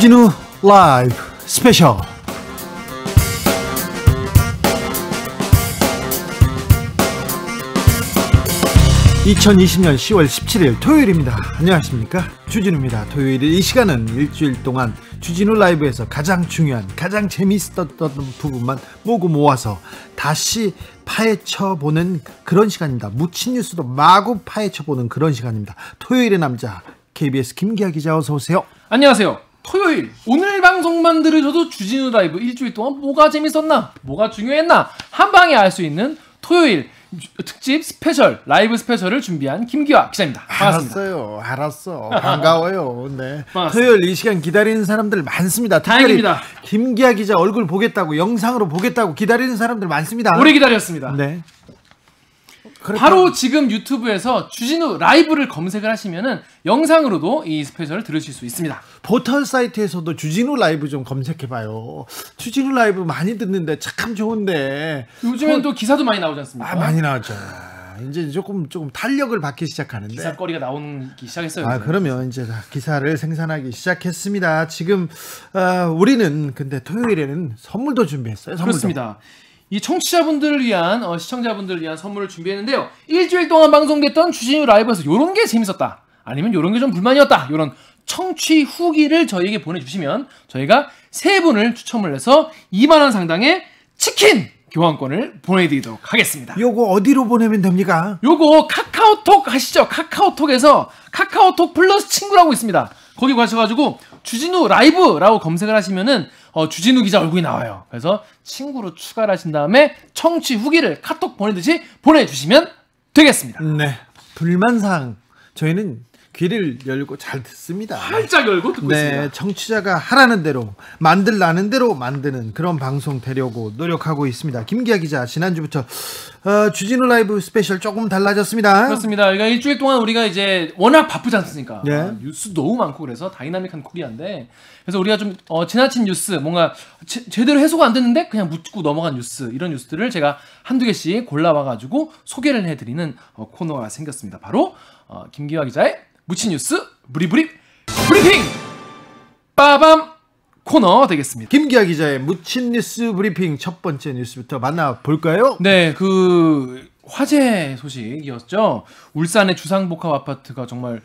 주진우 라이브 스페셜. 2020년 10월 17일 토요일입니다. 안녕하십니까, 주진우입니다. 토요일 이 시간은 일주일 동안 주진우 라이브에서 가장 중요한, 가장 재미있었던 부분만 모두 모아서 다시 파헤쳐보는 그런 시간입니다. 묻힌 뉴스도 마구 파헤쳐보는 그런 시간입니다. 토요일의 남자 KBS 김기아 기자, 어서 오세요. 안녕하세요. 토요일 오늘 방송만 들으셔도 주진우 라이브 일주일 동안 뭐가 재밌었나, 뭐가 중요했나 한 방에 알 수 있는 토요일 특집 스페셜, 라이브 스페셜을 준비한 김기화 기자입니다. 반갑습니다. 알았어. 반가워요. 네. 토요일 이 시간 기다리는 사람들 많습니다. 다행입니다. 김기화 기자 얼굴 보겠다고, 영상으로 보겠다고 기다리는 사람들 많습니다. 오래 기다렸습니다. 네. 바로 지금 유튜브에서 주진우 라이브를 검색을 하시면은 영상으로도 이 스페셜을 들으실 수 있습니다. 포털 사이트에서도 주진우 라이브 좀 검색해봐요. 주진우 라이브 많이 듣는데 참 좋은데 요즘엔 또 기사도 많이 나오지 않습니까? 많이 나오죠. 이제 조금 탄력을 받기 시작하는데 기사거리가 나오기 시작했어요. 그러면 이제 기사를 생산하기 시작했습니다. 지금 우리는 근데 토요일에는 선물도 준비했어요. 그렇습니다. 이 청취자분들을 위한, 시청자분들을 위한 선물을 준비했는데요. 일주일 동안 방송됐던 주진우 라이브에서 요런 게 재밌었다, 아니면 요런 게 좀 불만이었다, 요런 청취 후기를 저희에게 보내주시면 저희가 3분을 추첨을 해서 2만원 상당의 치킨 교환권을 보내드리도록 하겠습니다. 요거 어디로 보내면 됩니까? 요거 카카오톡 하시죠. 카카오톡에서 카카오톡 플러스 친구라고 있습니다. 거기 가셔가지고 주진우 라이브라고 검색을 하시면은 주진우 기자 얼굴이 나와요. 그래서 친구로 추가를 하신 다음에 청취 후기를 카톡 보내듯이 보내주시면 되겠습니다. 네. 불만사항 저희는 귀를 열고 잘 듣습니다. 활짝 열고 듣고 있습니다. 청취자가 하라는 대로, 만들라는 대로 만드는 그런 방송 되려고 노력하고 있습니다. 김기아 기자, 지난주부터 주진우 라이브 스페셜 조금 달라졌습니다. 그렇습니다. 그러니까 일주일 동안 우리가 이제 워낙 바쁘지 않습니까? 네. 뉴스 너무 많고 그래서 다이나믹한 코리아인데, 그래서 우리가 좀 지나친 뉴스, 뭔가 제대로 해소가 안 됐는데 그냥 묻고 넘어간 뉴스, 이런 뉴스들을 제가 한두 개씩 골라와가지고 소개를 해드리는 코너가 생겼습니다. 바로 김기화 기자의 묻힌 뉴스 브리핑 빠밤 코너 되겠습니다. 김기아 기자의 묻힌 뉴스 브리핑, 첫 번째 뉴스부터 만나볼까요? 네, 화재 소식이었죠. 울산의 주상복합 아파트가 정말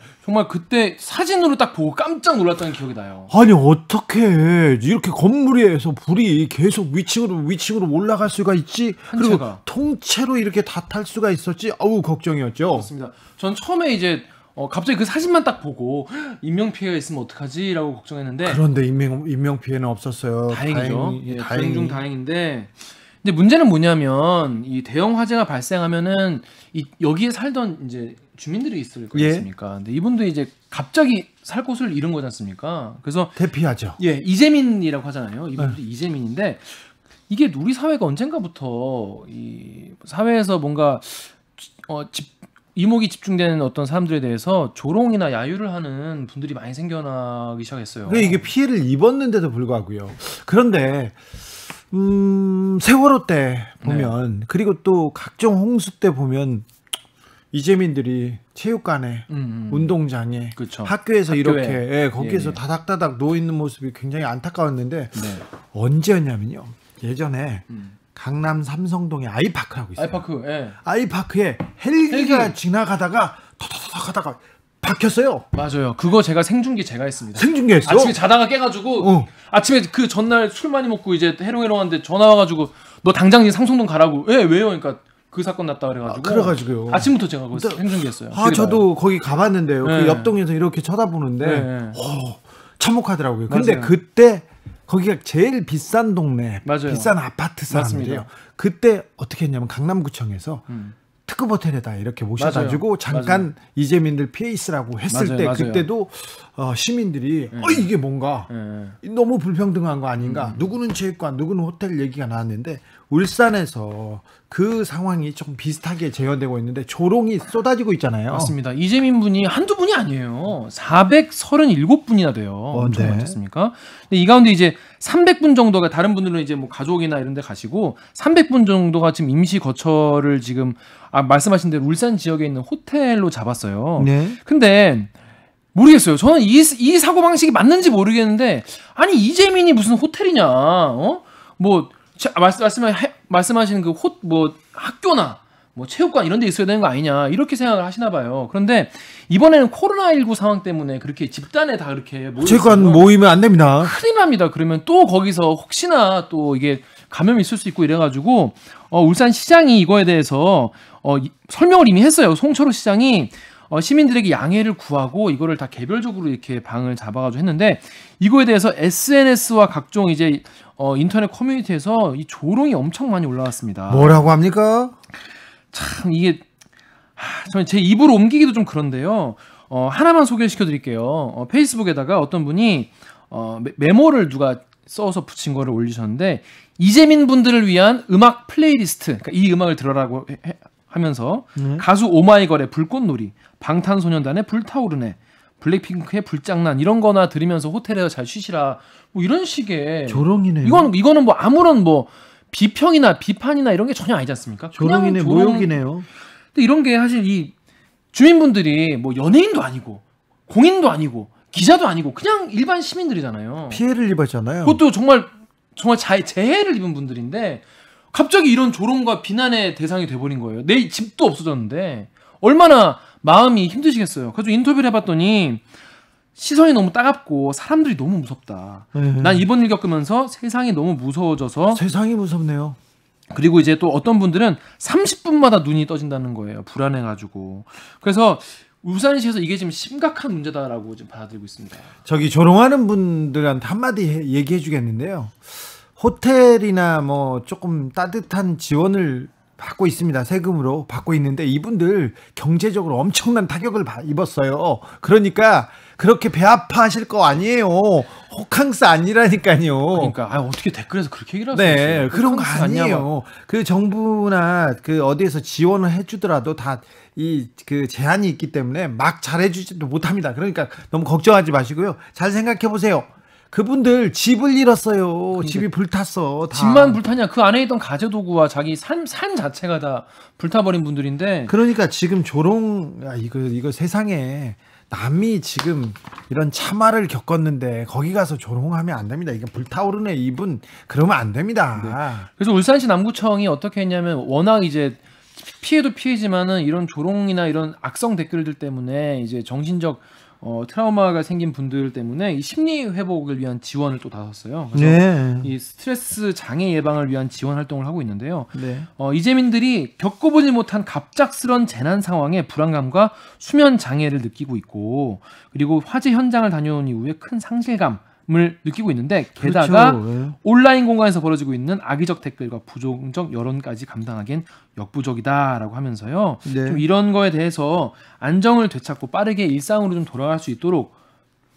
그때 사진으로 딱 보고 깜짝 놀랐다는 기억이 나요. 아니, 어떻게 이렇게 건물에서 불이 계속 위층으로 올라갈 수가 있지? 그리고 통째로 이렇게 다 탈 수가 있었지? 아우, 걱정이었죠. 그렇습니다. 전 처음에 이제 갑자기 그 사진만 딱 보고 인명피해가 있으면 어떡하지라고 걱정했는데, 그런데 인명피해는 없었어요. 다행이죠. 다행 중 다행인데, 근데 문제는 뭐냐면 이 대형 화재가 발생하면은 여기에 살던 이제 주민들이 있을 거 아닙니까? 근데 이분도 이제 갑자기 살 곳을 잃은 거지 않습니까? 그래서 대피하죠. 이재민이라고 하잖아요. 이분도 이재민인데, 이게 우리 사회가 언젠가부터 이 사회에서 뭔가 이목이 집중되는 어떤 사람들에 대해서 조롱이나 야유를 하는 분들이 많이 생겨나기 시작했어요. 이게 피해를 입었는데도 불구하고요. 그런데 세월호 때 보면, 그리고 또 각종 홍수 때 보면 이재민들이 체육관에, 운동장에, 그쵸. 학교에서 이렇게 거기에서 다닥다닥 누워 있는 모습이 굉장히 안타까웠는데, 언제였냐면요, 예전에 강남 삼성동에 아이파크라고 있어요. 아이파크에 헬기가 지나가다가 터터터터 하다가 박혔어요. 맞아요. 그거 제가 생중계 했습니다. 생중계했어? 아침에 자다가 깨가지고 아침에 그 전날 술 많이 먹고 이제 해롱해롱한데 전화 와가지고 너 당장 상송동 가라고. 왜요? 그러니까 그 사건 났다 그래가지고. 그래가지고요. 아침부터 제가 그거 생중계했어요. 저도 거기 가봤는데요. 그 옆 동에서 이렇게 쳐다보는데 참혹하더라고요. 근데 그때 거기가 제일 비싼 동네, 비싼 아파트 사람들이에요. 그때 어떻게 했냐면 강남구청에서 특급 호텔에다 이렇게 모셔가지고 잠깐 이재민들 피해 있으라고 했을 때, 그때도 시민들이 이게 뭔가 너무 불평등한 거 아닌가, 누구는 체육관, 누구는 호텔 얘기가 나왔는데, 울산에서 그 상황이 좀 비슷하게 재현되고 있는데 조롱이 쏟아지고 있잖아요. 맞습니다. 이재민 분이 한두 분이 아니에요. 437분이나 돼요. 엄청 많지 않습니까? 근데 이 가운데 이제 300분 정도가, 다른 분들은 이제 뭐 가족이나 이런 데 가시고 300분 정도가 지금 임시 거처를 지금 말씀하신 대로 울산 지역에 있는 호텔로 잡았어요. 근데 모르겠어요. 저는 이 사고 방식이 맞는지 모르겠는데 아니 이재민이 무슨 호텔이냐? 뭐 말씀하시는 그 뭐 학교나 뭐 체육관 이런 데 있어야 되는 거 아니냐 이렇게 생각을 하시나 봐요. 그런데 이번에는 코로나19 상황 때문에 그렇게 집단에 다 그렇게 체육관 모이면 안 됩니다. 큰일 납니다. 그러면 또 거기서 혹시나 또 이게 감염이 있을 수 있고 이래가지고 울산시장이 이거에 대해서 설명을 이미 했어요. 송철호 시장이 시민들에게 양해를 구하고 이거를 다 개별적으로 이렇게 방을 잡아가지고 했는데 이거에 대해서 SNS와 각종 이제 인터넷 커뮤니티에서 이 조롱이 엄청 많이 올라왔습니다. 뭐라고 합니까? 참 이게 저는 제 입으로 옮기기도 좀 그런데요. 하나만 소개시켜 드릴게요. 페이스북에다가 어떤 분이 메모를 누가 써서 붙인 거를 올리셨는데 이재민 분들을 위한 음악 플레이리스트, 그러니까 이 음악을 들어라고 하면서 가수 오마이걸의 불꽃놀이, 방탄소년단의 불타오르네, 블랙핑크의 불장난 이런 거나 들으면서 호텔에서 잘 쉬시라 뭐 이런 식의 조롱이네요. 이거는 뭐 아무런 뭐 비평이나 비판이나 이런 게 전혀 아니지 않습니까? 조롱이네, 모욕이네요. 근데 이런 게 사실 이 주민분들이 뭐 연예인도 아니고 공인도 아니고 기자도 아니고 그냥 일반 시민들이잖아요. 피해를 입었잖아요. 그것도 정말 재해를 입은 분들인데 갑자기 이런 조롱과 비난의 대상이 돼버린 거예요. 내 집도 없어졌는데 얼마나 마음이 힘드시겠어요. 그래서 인터뷰를 해봤더니 시선이 너무 따갑고 사람들이 너무 무섭다. 난 이번 일 겪으면서 세상이 너무 무서워져서 세상이 무섭네요. 그리고 이제 또 어떤 분들은 30분마다 눈이 떠진다는 거예요. 불안해가지고. 그래서 울산시에서 이게 지금 심각한 문제다라고 지금 받아들이고 있습니다. 저기 조롱하는 분들한테 한마디 얘기해 주겠는데요. 호텔이나 뭐 조금 따뜻한 지원을 받고 있습니다. 세금으로 받고 있는데 이분들 경제적으로 엄청난 타격을 입었어요. 그러니까 그렇게 배 아파하실 거 아니에요. 호캉스 아니라니까요. 그러니까 어떻게 댓글에서 그렇게 얘기를 하세요? 네, 그런 거 아니에요. 그 정부나 그 어디에서 지원을 해주더라도 다 그 제한이 있기 때문에 막 잘해주지도 못합니다. 그러니까 너무 걱정하지 마시고요. 잘 생각해 보세요. 그분들 집을 잃었어요. 그러니까 집이 불탔어. 다. 집만 불타냐? 그 안에 있던 가재도구와 자기 산 자체가 다 불타버린 분들인데. 그러니까 지금 조롱 이거 세상에 남이 지금 이런 참화를 겪었는데 거기 가서 조롱하면 안 됩니다. 이게 불타오르네 이분 그러면 안 됩니다. 네. 그래서 울산시 남구청이 어떻게 했냐면 워낙 이제 피해도 피해지만은 이런 조롱이나 이런 악성 댓글들 때문에 이제 정신적 트라우마가 생긴 분들 때문에 이 심리 회복을 위한 지원을 또 나섰어요. 그래서 네. 이 스트레스 장애 예방을 위한 지원 활동을 하고 있는데요. 네. 이재민들이 겪어보지 못한 갑작스런 재난 상황에 불안감과 수면 장애를 느끼고 있고, 그리고 화재 현장을 다녀온 이후에 큰 상실감을 느끼고 있는데, 게다가 그렇죠. 네. 온라인 공간에서 벌어지고 있는 악의적 댓글과 부정적 여론까지 감당하기엔 역부족이다라고 하면서요. 네. 좀 이런 거에 대해서 안정을 되찾고 빠르게 일상으로 좀 돌아갈 수 있도록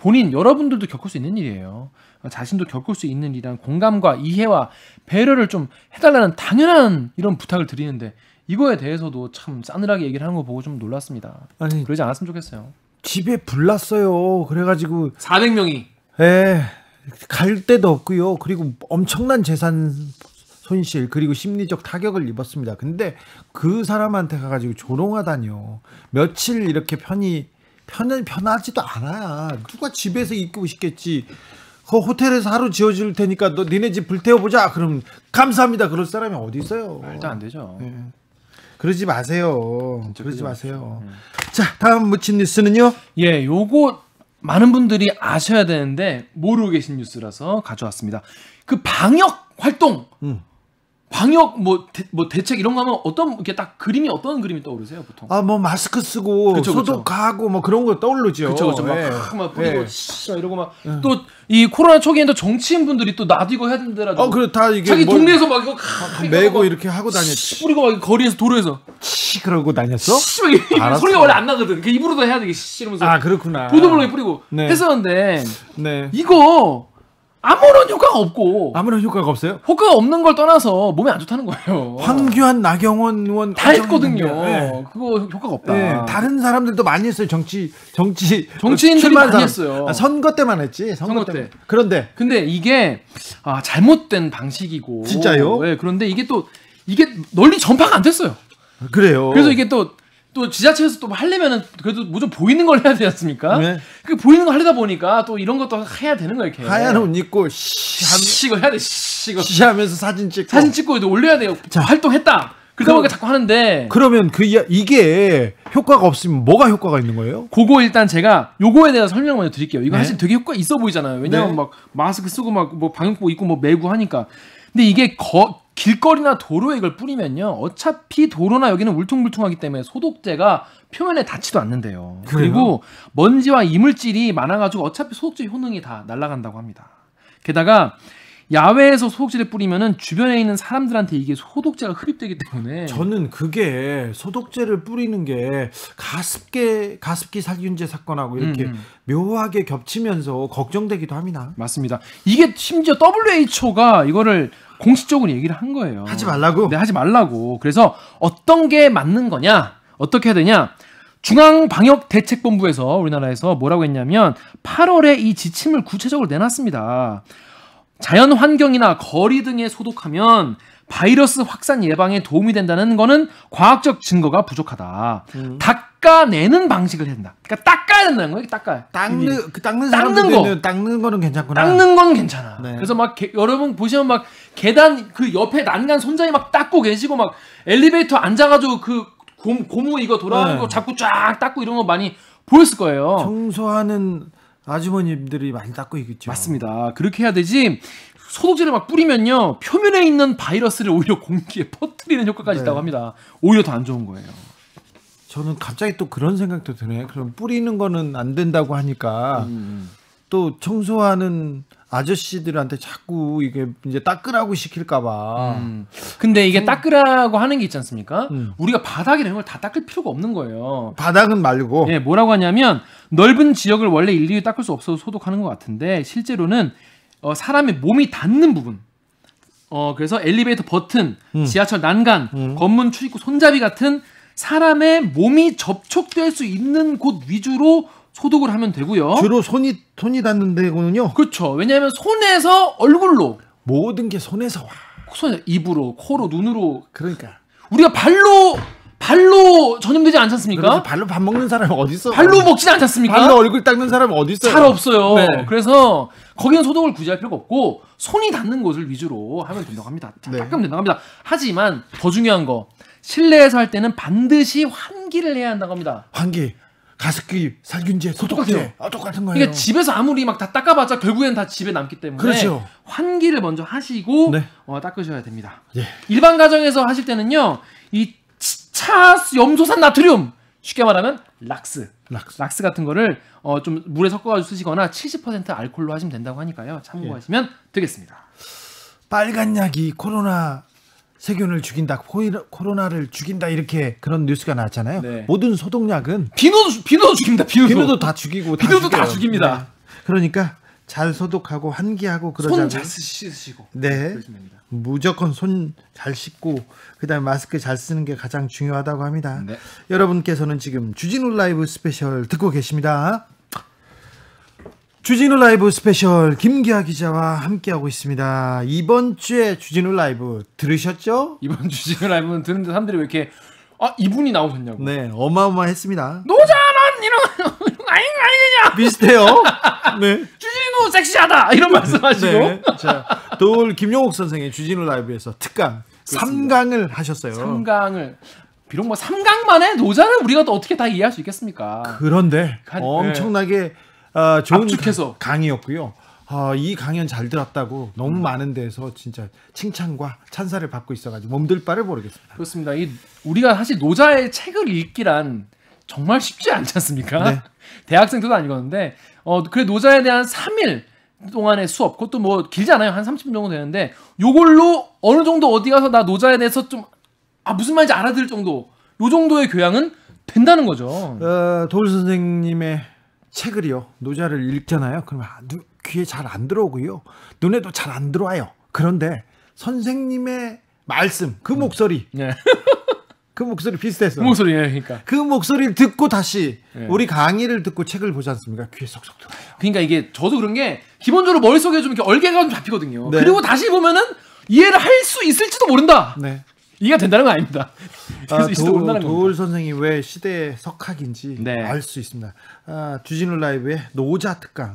여러분들도 겪을 수 있는 일이에요. 자신도 겪을 수 있는 일이란 공감과 이해와 배려를 좀 해달라는 당연한 이런 부탁을 드리는데 이거에 대해서도 참 싸늘하게 얘기를 하는 거 보고 좀 놀랐습니다. 아니, 그러지 않았으면 좋겠어요. 집에 불났어요. 그래가지고 400명이 갈 데도 없고요. 그리고 엄청난 재산 손실 그리고 심리적 타격을 입었습니다. 근데 그 사람한테 가가지고 조롱하다니요. 며칠 이렇게 편하지도 않아. 누가 집에서 있고 싶겠지. 그 호텔에서 하루 지어줄 테니까 니네 집 불태워보자. 그럼 감사합니다. 그럴 사람이 어디 있어요. 말도 안 되죠. 네. 그러지 마세요. 그러지 마세요. 자, 다음 묻힌 뉴스는요. 요거 많은 분들이 아셔야 되는데 모르고 계신 뉴스라서 가져왔습니다. 그 방역 활동, 방역 대책 이런 거 하면 이렇게 딱 어떤 그림이 떠오르세요 보통? 뭐 마스크 쓰고 그쵸. 소독하고 뭐 그런 거 떠오르죠. 그렇죠. 막 뿌리고 이러고 막 또 이 코로나 초기엔 또 정치인 분들이 또 나도 이거 해야 된다라고. 그래 다 이게 자기 동네에서 막 이거 메고 이렇게 하고 다녔지. 뿌리고 막 거리에서 도로에서 그러고 다녔어? 소리가 원래 안 나거든. 그 입으로도 해야 되게 이러면서. 그렇구나. 보도블록에 뿌리고 했었는데 네. 이거 아무런 효과가 없고. 아무런 효과가 없어요? 효과가 없는 걸 떠나서 몸에 안 좋다는 거예요. 황교안, 나경원 의원 다 했거든요. 네. 그거 효과가 없다. 네. 다른 사람들도 많이 했어요. 정치인들이 많이 했어요. 선거 때만 했지. 선거 때. 근데 이게 잘못된 방식이고. 진짜요? 네, 그런데 이게 널리 전파가 안 됐어요. 그래요. 그래서 이게 또 또 지자체에서 또 하려면은 그래도 뭐 좀 보이는 걸 해야 되지 않습니까? 네. 그 보이는 거 하려다 보니까 또 이런 것도 해야 되는 거예요. 이렇게. 하얀 옷 입고 이거 해야 돼. 이거 하면서 사진 찍고 올려야 돼요. 자, 활동했다. 그러다 보니까 자꾸 하는데. 그러면 이게 효과가 없으면 뭐가 효과가 있는 거예요? 그거 일단 제가 요거에 대해서 설명 먼저 드릴게요. 이거 네. 사실 되게 효과 있어 보이잖아요. 왜냐면 네. 막 마스크 쓰고 막 뭐 방역복 입고 뭐 메고 하니까. 근데 이게 길거리나 도로에 이걸 뿌리면요. 어차피 도로나 여기는 울퉁불퉁하기 때문에 소독제가 표면에 닿지도 않는데요. 그래요? 그리고 먼지와 이물질이 많아가지고 어차피 소독제 효능이 다 날아간다고 합니다. 게다가 야외에서 소독제를 뿌리면은 주변에 있는 사람들한테 이게 소독제가 흡입되기 때문에 저는 그게 소독제를 뿌리는 게 가습기 살균제 사건하고 이렇게 묘하게 겹치면서 걱정되기도 합니다. 맞습니다. 이게 심지어 WHO가 이거를 공식적으로 얘기를 한 거예요. 하지 말라고? 네, 하지 말라고. 그래서 어떤 게 맞는 거냐? 어떻게 해야 되냐? 중앙방역대책본부에서 우리나라에서 뭐라고 했냐면 8월에 이 지침을 구체적으로 내놨습니다. 자연 환경이나 거리 등에 소독하면 바이러스 확산 예방에 도움이 된다는 거는 과학적 증거가 부족하다. 닦아내는 방식을 해야 된다. 그러니까 닦아야 된다는 거예요. 닦는 거는 괜찮구나. 닦는 건 괜찮아. 네. 그래서 막 여러분 보시면 막 계단 그 옆에 난간 손잡이 막 닦고 계시고 막 엘리베이터 앉아가지고 그 고무 이거 돌아가는 거 자꾸 쫙 닦고 이런 거 많이 보였을 거예요. 청소하는 아주머님들이 많이 닦고 있겠죠. 맞습니다. 그렇게 해야 되지. 소독제를 막 뿌리면요 표면에 있는 바이러스를 오히려 공기에 퍼뜨리는 효과까지 있다고 합니다. 오히려 더 안 좋은 거예요. 저는 갑자기 또 그런 생각도 드네요. 그럼 뿌리는 거는 안 된다고 하니까 또 청소하는 아저씨들한테 자꾸 이게 이제 닦으라고 시킬까봐. 근데 이게 닦으라고 하는 게 있지 않습니까? 우리가 바닥이나 이런 걸 다 닦을 필요가 없는 거예요. 바닥은 말고. 예, 뭐라고 하냐면 넓은 지역을 원래 일일이 닦을 수 없어서 소독하는 것 같은데 실제로는 사람의 몸이 닿는 부분. 그래서 엘리베이터 버튼, 지하철 난간, 건물 출입구 손잡이 같은 사람의 몸이 접촉될 수 있는 곳 위주로 소독을 하면 되고요. 주로 손이 닿는 데군요. 그렇죠. 왜냐하면 손에서 얼굴로 모든 게 손에서 와. 입으로, 코로, 눈으로. 그러니까 우리가 발로 전염되지 않지 않습니까? 발로 밥 먹는 사람이 어디 있어? 발로 먹진 않지 않습니까? 발로 얼굴 닦는 사람이 어디 있어요? 잘 없어요. 네. 그래서 거기는 소독을 굳이 할 필요가 없고 손이 닿는 곳을 위주로 하면 된다고 합니다. 네. 닦으면 된다고 합니다. 하지만 더 중요한 거 실내에서 할 때는 반드시 환기를 해야 한다고 합니다. 환기, 가습기, 살균제, 소독제 똑같은 거예요. 그러니까 집에서 아무리 막 다 닦아봤자 결국엔 다 집에 남기 때문에 그렇죠. 환기를 먼저 하시고 네. 닦으셔야 됩니다. 예. 일반 가정에서 하실 때는요, 이 차 염소산 나트륨 쉽게 말하면 락스 같은 거를 좀 물에 섞어가지고 쓰시거나 70% 알코올로 하시면 된다고 하니까요. 참고하시면 되겠습니다. 빨간 약이 코로나 세균을 죽인다, 코로나를 죽인다 이렇게 그런 뉴스가 나왔잖아요. 네. 모든 소독약은 비누도 죽입니다. 비누도 다 죽이고 비누도 다 죽입니다. 네. 그러니까 잘 소독하고 환기하고 그러자고. 손 잘 씻으시고. 네. 무조건 손 잘 씻고 그다음에 마스크 잘 쓰는 게 가장 중요하다고 합니다. 네. 여러분께서는 지금 주진우 라이브 스페셜 듣고 계십니다. 주진우 라이브 스페셜 김기아 기자와 함께하고 있습니다. 이번 주에 주진우 라이브 들으셨죠? 이번 주진우 라이브는 듣는데 사람들이 왜 이렇게 이분이 나오셨냐고. 네, 어마어마했습니다. 노자란 이런 아니냐 비슷해요. 네. 주진우 섹시하다 이런 말씀하시고. 네. 자, 또 김용옥 선생의 주진우 라이브에서 특강 3강을 하셨어요. 3강을 비록 뭐 3강만에 노자를 우리가 또 어떻게 다 이해할 수 있겠습니까? 그런데 엄청나게 좋은 압축해서 강의였고요. 이 강연 잘 들었다고 너무 많은 데서 진짜 칭찬과 찬사를 받고 있어가지고 몸둘 바를 모르겠습니다. 그렇습니다. 우리가 사실 노자의 책을 읽기란 정말 쉽지 않지 않습니까? 네. 대학생 때도 아니었는데 그래 노자에 대한 3일 동안의 수업, 그것도 뭐 길지 않아요. 한 30분 정도 되는데 요걸로 어느 정도 어디 가서 나 노자에 대해서 좀 무슨 말인지 알아들을 정도, 요 정도의 교양은 된다는 거죠. 도울 선생님의 책을요, 노자를 읽잖아요. 그러면 귀에 잘 안 들어오고요, 눈에도 잘 안 들어와요. 그런데 선생님의 말씀, 그 목소리, 네. 그 목소리 비슷했어. 그 목소리, 그러니까 그 목소리를 듣고 다시 우리 강의를 듣고 책을 보지 않습니까? 귀에 쏙쏙 들어와요. 그러니까 이게 저도 그런 게 기본적으로 머릿속에 좀 이렇게 얼개가 좀 잡히거든요. 네. 그리고 다시 보면은 이해를 할 수 있을지도 모른다. 네. 이게 된다는 건 아닙니다. 도울 선생이 왜 시대의 석학인지 네. 알 수 있습니다. 주진우 라이브의 노자 특강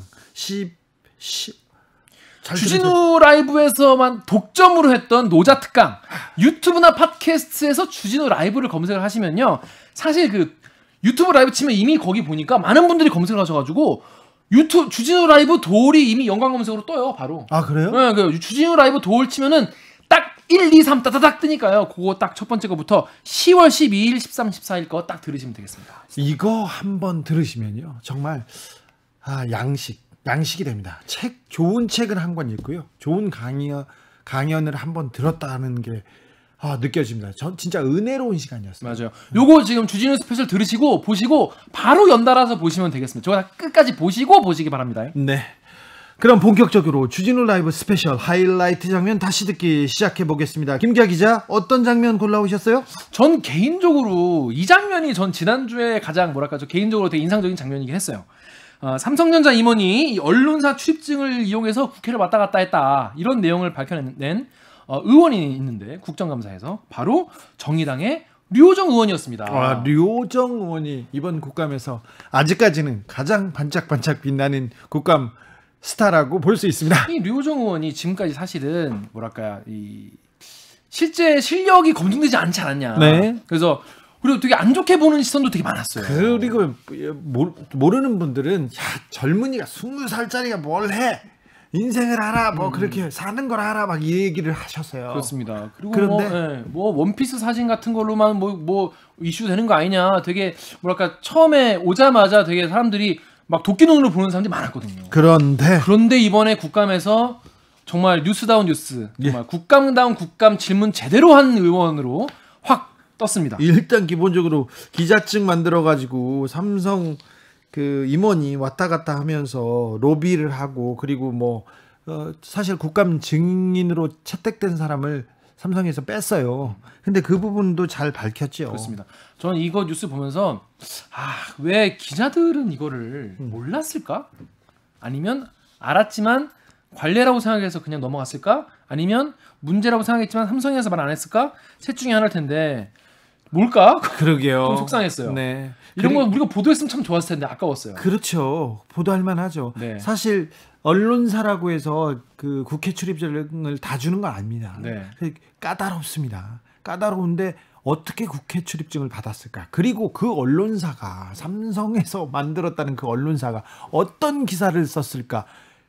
주진우 라이브에서만 독점으로 했던 노자 특강 유튜브나 팟캐스트에서 주진우 라이브를 검색을 하시면요. 사실 그 유튜브 라이브 치면 이미 거기 보니까 많은 분들이 검색을 하셔가지고 유튜브 주진우 라이브 도울이 이미 연관 검색으로 떠요 바로. 아 그래요? 네, 그 주진우 라이브 도울 치면은 딱 1, 2, 3 따다닥 뜨니까요. 그거 딱 첫 번째 거부터 10월 12일, 13, 14일 거 딱 들으시면 되겠습니다. 이거 한번 들으시면요. 정말 양식이 됩니다. 좋은 책을 한 권 읽고요. 좋은 강연을 한번 들었다는 게 느껴집니다. 전 진짜 은혜로운 시간이었어요. 맞아요. 요거 지금 주진우 스페셜 들으시고 보시고 바로 연달아서 보시면 되겠습니다. 저거 다 끝까지 보시기 바랍니다. 네. 그럼 본격적으로 주진우 라이브 스페셜 하이라이트 장면 다시 듣기 시작해 보겠습니다. 김기아 기자, 어떤 장면 골라오셨어요? 전 개인적으로 이 장면이 전 지난주에 가장 개인적으로 되게 인상적인 장면이긴 했어요. 삼성전자 임원이 언론사 출입증을 이용해서 국회를 왔다 갔다 했다 이런 내용을 밝혀낸 의원이 있는데 국정감사에서 바로 정의당의 류호정 의원이었습니다. 류호정 의원이 이번 국감에서 아직까지는 가장 반짝반짝 빛나는 국감 스타라고 볼 수 있습니다. 이 류호정 의원이 지금까지 사실은 실제 실력이 검증되지 않지 않았냐. 네. 그리고 되게 안 좋게 보는 시선도 되게 많았어요. 그리고 모르는 분들은 젊은이가 20살짜리가 뭘 해? 인생을 알아, 그렇게 사는 걸 알아, 막 이 얘기를 하셨어요. 그렇습니다. 그리고 그런데 원피스 사진 같은 걸로만 이슈 되는 거 아니냐. 되게 처음에 오자마자 되게 사람들이 막 도끼 눈으로 보는 사람들이 많았거든요. 그런데 이번에 국감에서 정말 뉴스다운 뉴스, 정말 국감다운 국감 질문 제대로 한 의원으로 확 떴습니다. 일단 기본적으로 기자증 만들어가지고 삼성 그 임원이 왔다 갔다 하면서 로비를 하고 그리고 사실 국감 증인으로 채택된 사람을 삼성에서 뺐어요. 근데 그 부분도 잘 밝혔죠. 그렇습니다. 저는 이거 뉴스 보면서 왜 기자들은 이거를 몰랐을까? 아니면 알았지만 관례라고 생각해서 그냥 넘어갔을까? 아니면 문제라고 생각했지만 삼성에서 말 안 했을까? 셋 중에 하나일 텐데 뭘까? 그러게요. 좀 속상했어요. 네. 이런 거 우리가 보도했으면 참 좋았을 텐데 아까웠어요. 그렇죠. 보도할 만하죠. 네. 사실 언론사라고 해서 그 국회 출입증을 다 주는 건 아닙니다. 네. 까다롭습니다. 까다로운데 어떻게 국회 출입증을 받았을까? 그리고 그 언론사가 삼성에서 만들었다는 그 언론사가 어떤 기사를 썼을까?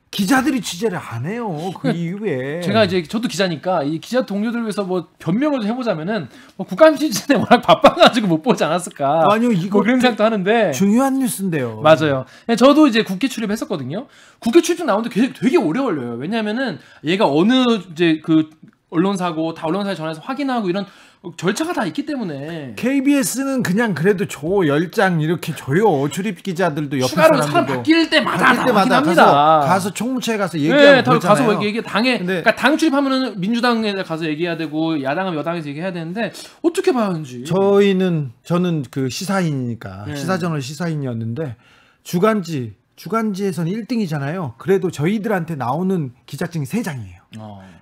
기자들이 취재를 안 해요. 그 이후에 제가 저도 기자니까 이 기자 동료들 위해서 변명을 좀 해보자면은 국감 시즌에 워낙 바빠가지고 못 보지 않았을까? 아니요, 이거 그런 생각도 하는데 중요한 뉴스인데요. 맞아요. 저도 국회 출입했었거든요. 국회 출입증 나오는데 되게 오래 걸려요. 왜냐하면은 얘가 어느 그 언론사고 다 언론사에 전화해서 확인하고 이런 절차가 다 있기 때문에 KBS는 그냥 그래도 10장 이렇게 줘요. 출입 기자들도 옆에 추가로 사람 바뀔 때마다 가서 총무처에 가서 얘기하고 그러잖아요. 가서 얘기 그러니까 당 출입하면은 민주당에 가서 얘기해야 되고 야당하면 여당에서 얘기해야 되는데 어떻게 봐야 하는지. 저는 그 시사인이니까 시사저널 시사인이었는데 주간지에서는 1등이잖아요. 그래도 저희들한테 나오는 기자증이 3장이에요.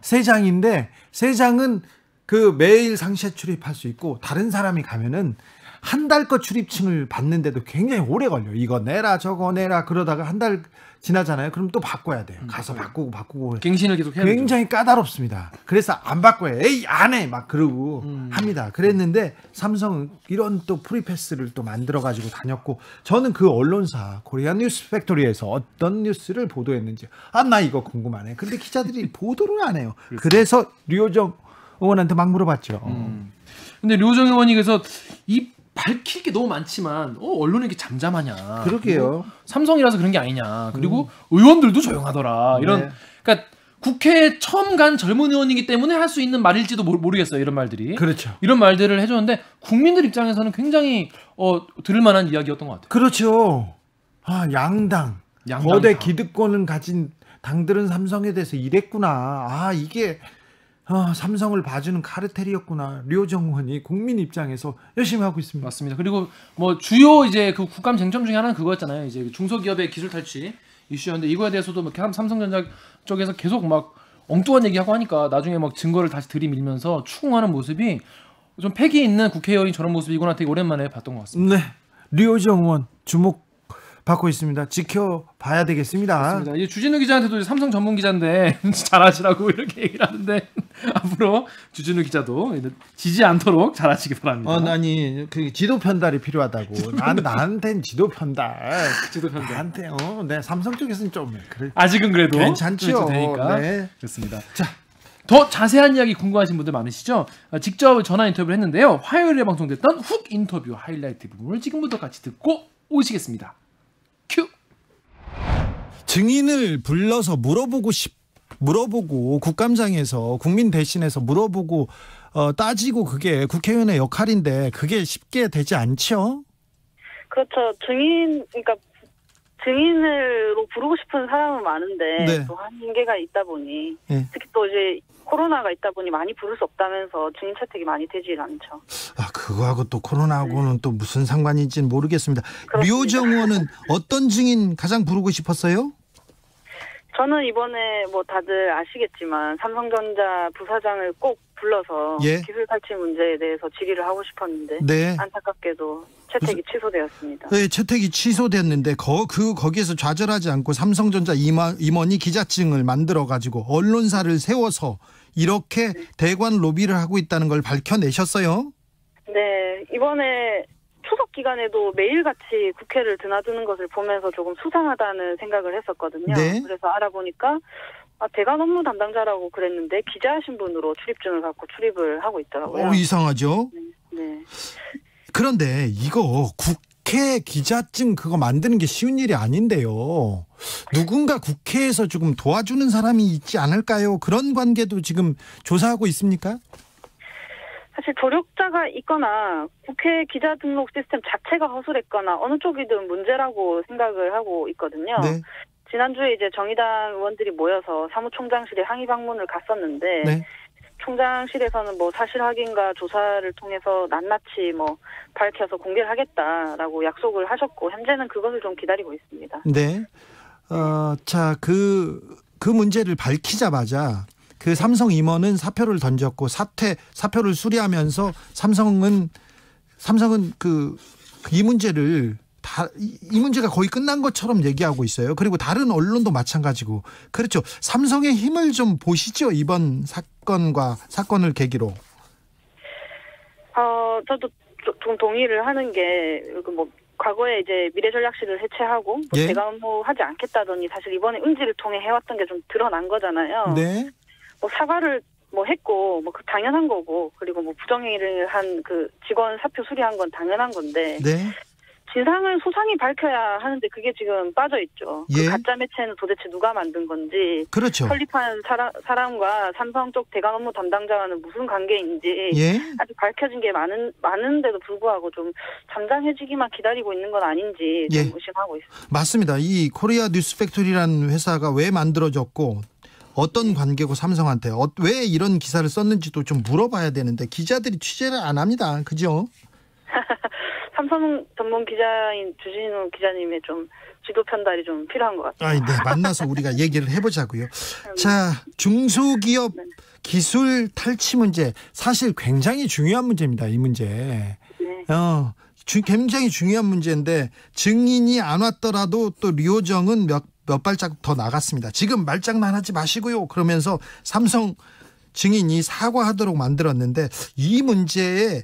3장인데 3장은 그 매일 상시에 출입할 수 있고 다른 사람이 가면은 한 달 거 출입증을 받는데도 굉장히 오래 걸려요. 이거 내라 저거 내라 그러다가 한 달 지나잖아요. 그럼 또 바꿔야 돼요. 가서 바꾸고 갱신을 계속 해야 굉장히 되죠. 까다롭습니다. 그래서 안 바꿔요. 에이 안 해 막 그러고 합니다. 그랬는데 삼성은 이런 또 프리패스를 또 만들어 가지고 다녔고 저는 그 언론사 코리안 뉴스 팩토리에서 어떤 뉴스를 보도했는지 나 이거 궁금하네. 근데 기자들이 보도를 안 해요. 그래서 류호정 의원한테 막 물어봤죠. 근데 류호정 의원이 그래서 밝힐 게 너무 많지만 언론이 이렇게 잠잠하냐. 그러게요. 삼성이라서 그런 게 아니냐. 그리고 의원들도 조용하더라. 이런 그러니까 국회에 처음 간 젊은 의원이기 때문에 할 수 있는 말일지도 모르겠어요. 이런 말들이. 그렇죠. 이런 말들을 해줬는데 국민들 입장에서는 굉장히 들을 만한 이야기였던 것 같아요. 그렇죠. 양당 거대 기득권을 가진 당들은 삼성에 대해서 이랬구나. 이게 삼성을 봐주는 카르텔이었구나. 류호정 의원이 국민 입장에서 열심히 하고 있습니다. 맞습니다. 그리고 주요 그 국감 쟁점 중에 하나는 그거였잖아요. 중소기업의 기술 탈취 이슈였는데 이거에 대해서도 삼성전자 쪽에서 계속 막 엉뚱한 얘기하고 하니까 나중에 증거를 다시 들이밀면서 추궁하는 모습이 좀 패기 있는 국회의원이 저런 모습이구나 되게 오랜만에 봤던 것 같습니다. 네, 류호정 의원 주목받고 있습니다. 지켜봐야 되겠습니다. 그렇습니다. 이 주진우 기자한테도 삼성 전문 기자인데 잘하시라고 이렇게 얘기를 하는데 앞으로 주진우 기자도 지지 않도록 잘하시기 바랍니다. 아니 그 지도 편달이 필요하다고. 나한테는 지도 편달. 나한테 네, 삼성 쪽에서는 좀 그래. 아직은 그래도 괜찮죠. 되니까. 네. 그렇습니다. 자. 더 자세한 이야기 궁금하신 분들 많으시죠? 직접 전화 인터뷰를 했는데요. 화요일에 방송됐던 훅 인터뷰 하이라이트 부분을 지금부터 같이 듣고 오시겠습니다. 큐. 증인을 불러서 물어보고 국감장에서 국민 대신해서 물어보고 따지고 그게 국회의원의 역할인데 그게 쉽게 되지 않죠? 그렇죠. 그러니까 증인으로 부르고 싶은 사람은 많은데 네. 또 한계가 있다 보니 네. 특히 또 이제 코로나가 있다 보니 많이 부를 수 없다면서 증인 채택이 많이 되질 않죠. 그거하고 또 코로나하고는 네. 또 무슨 상관인지는 모르겠습니다. 그렇습니다. 류호정 의원은 어떤 증인 가장 부르고 싶었어요? 저는 이번에 뭐 다들 아시겠지만 삼성전자 부사장을 꼭 불러서 예. 기술 탈취 문제에 대해서 질의를 하고 싶었는데 네. 안타깝게도 채택이 취소되었습니다. 네, 채택이 취소됐는데 거기에서 좌절하지 않고 삼성전자 임원이 기자증을 만들어 가지고 언론사를 세워서 이렇게 네. 대관 로비를 하고 있다는 걸 밝혀내셨어요? 네, 이번에 추석 기간에도 매일같이 국회를 드나드는 것을 보면서 조금 수상하다는 생각을 했었거든요. 네. 그래서 알아보니까 대관 업무 담당자라고 그랬는데 기자 신분으로 출입증을 갖고 출입을 하고 있더라고요. 이상하죠? 네. 그런데 이거 국회 기자증 그거 만드는 게 쉬운 일이 아닌데요. 누군가 국회에서 조금 도와주는 사람이 있지 않을까요? 그런 관계도 지금 조사하고 있습니까? 사실 조력자가 있거나 국회 기자 등록 시스템 자체가 허술했거나 어느 쪽이든 문제라고 생각을 하고 있거든요. 네. 지난주에 이제 정의당 의원들이 모여서 사무총장실에 항의 방문을 갔었는데 네. 총장실에서는 뭐 사실 확인과 조사를 통해서 낱낱이 뭐 밝혀서 공개를 하겠다라고 약속을 하셨고 현재는 그것을 좀 기다리고 있습니다. 네. 자, 그 문제를 밝히자마자 그 삼성 임원은 사표를 던졌고 사표를 수리하면서 삼성은 이 문제를 이 문제가 거의 끝난 것처럼 얘기하고 있어요. 그리고 다른 언론도 마찬가지고. 그렇죠. 삼성의 힘을 좀 보시죠. 이번 사건을 계기로. 저도 좀 동의를 하는 게 뭐 과거에 이제 미래전략실을 해체하고 예? 대가 업무하지 않겠다더니 사실 이번에 응지를 통해 해왔던 게 좀 드러난 거잖아요. 네. 뭐 사과를 뭐 했고 뭐 그 당연한 거고 그리고 뭐 부정행위를 한 그 직원 사표 수리한 건 당연한 건데. 네. 진상을 소상히 밝혀야 하는데 그게 지금 빠져 있죠. 예. 그 가짜 매체는 도대체 누가 만든 건지, 그렇죠. 설립한 사람과 삼성 쪽 대관 업무 담당자와는 무슨 관계인지 예. 아직 밝혀진 게 많은데도 불구하고 좀 잠잠해지기만 기다리고 있는 건 아닌지 좀 의심하고 있습니다. 맞습니다. 이 코리아 뉴스팩토리라는 회사가 왜 만들어졌고 어떤 관계고 삼성한테 왜 이런 기사를 썼는지도 좀 물어봐야 되는데 기자들이 취재를 안 합니다. 그죠? 삼성 전문 기자인 주진우 기자님의 좀 지도 편달이 좀 필요한 것 같습니다. 네, 만나서 우리가 얘기를 해보자고요. 자, 중소기업 기술 탈취 문제 사실 굉장히 중요한 문제입니다. 이 문제. 네. 굉장히 중요한 문제인데 증인이 안 왔더라도 또 류호정은 몇 발자국 더 나갔습니다. 지금 말장난하지 마시고요. 그러면서 삼성 증인이 사과하도록 만들었는데 이 문제의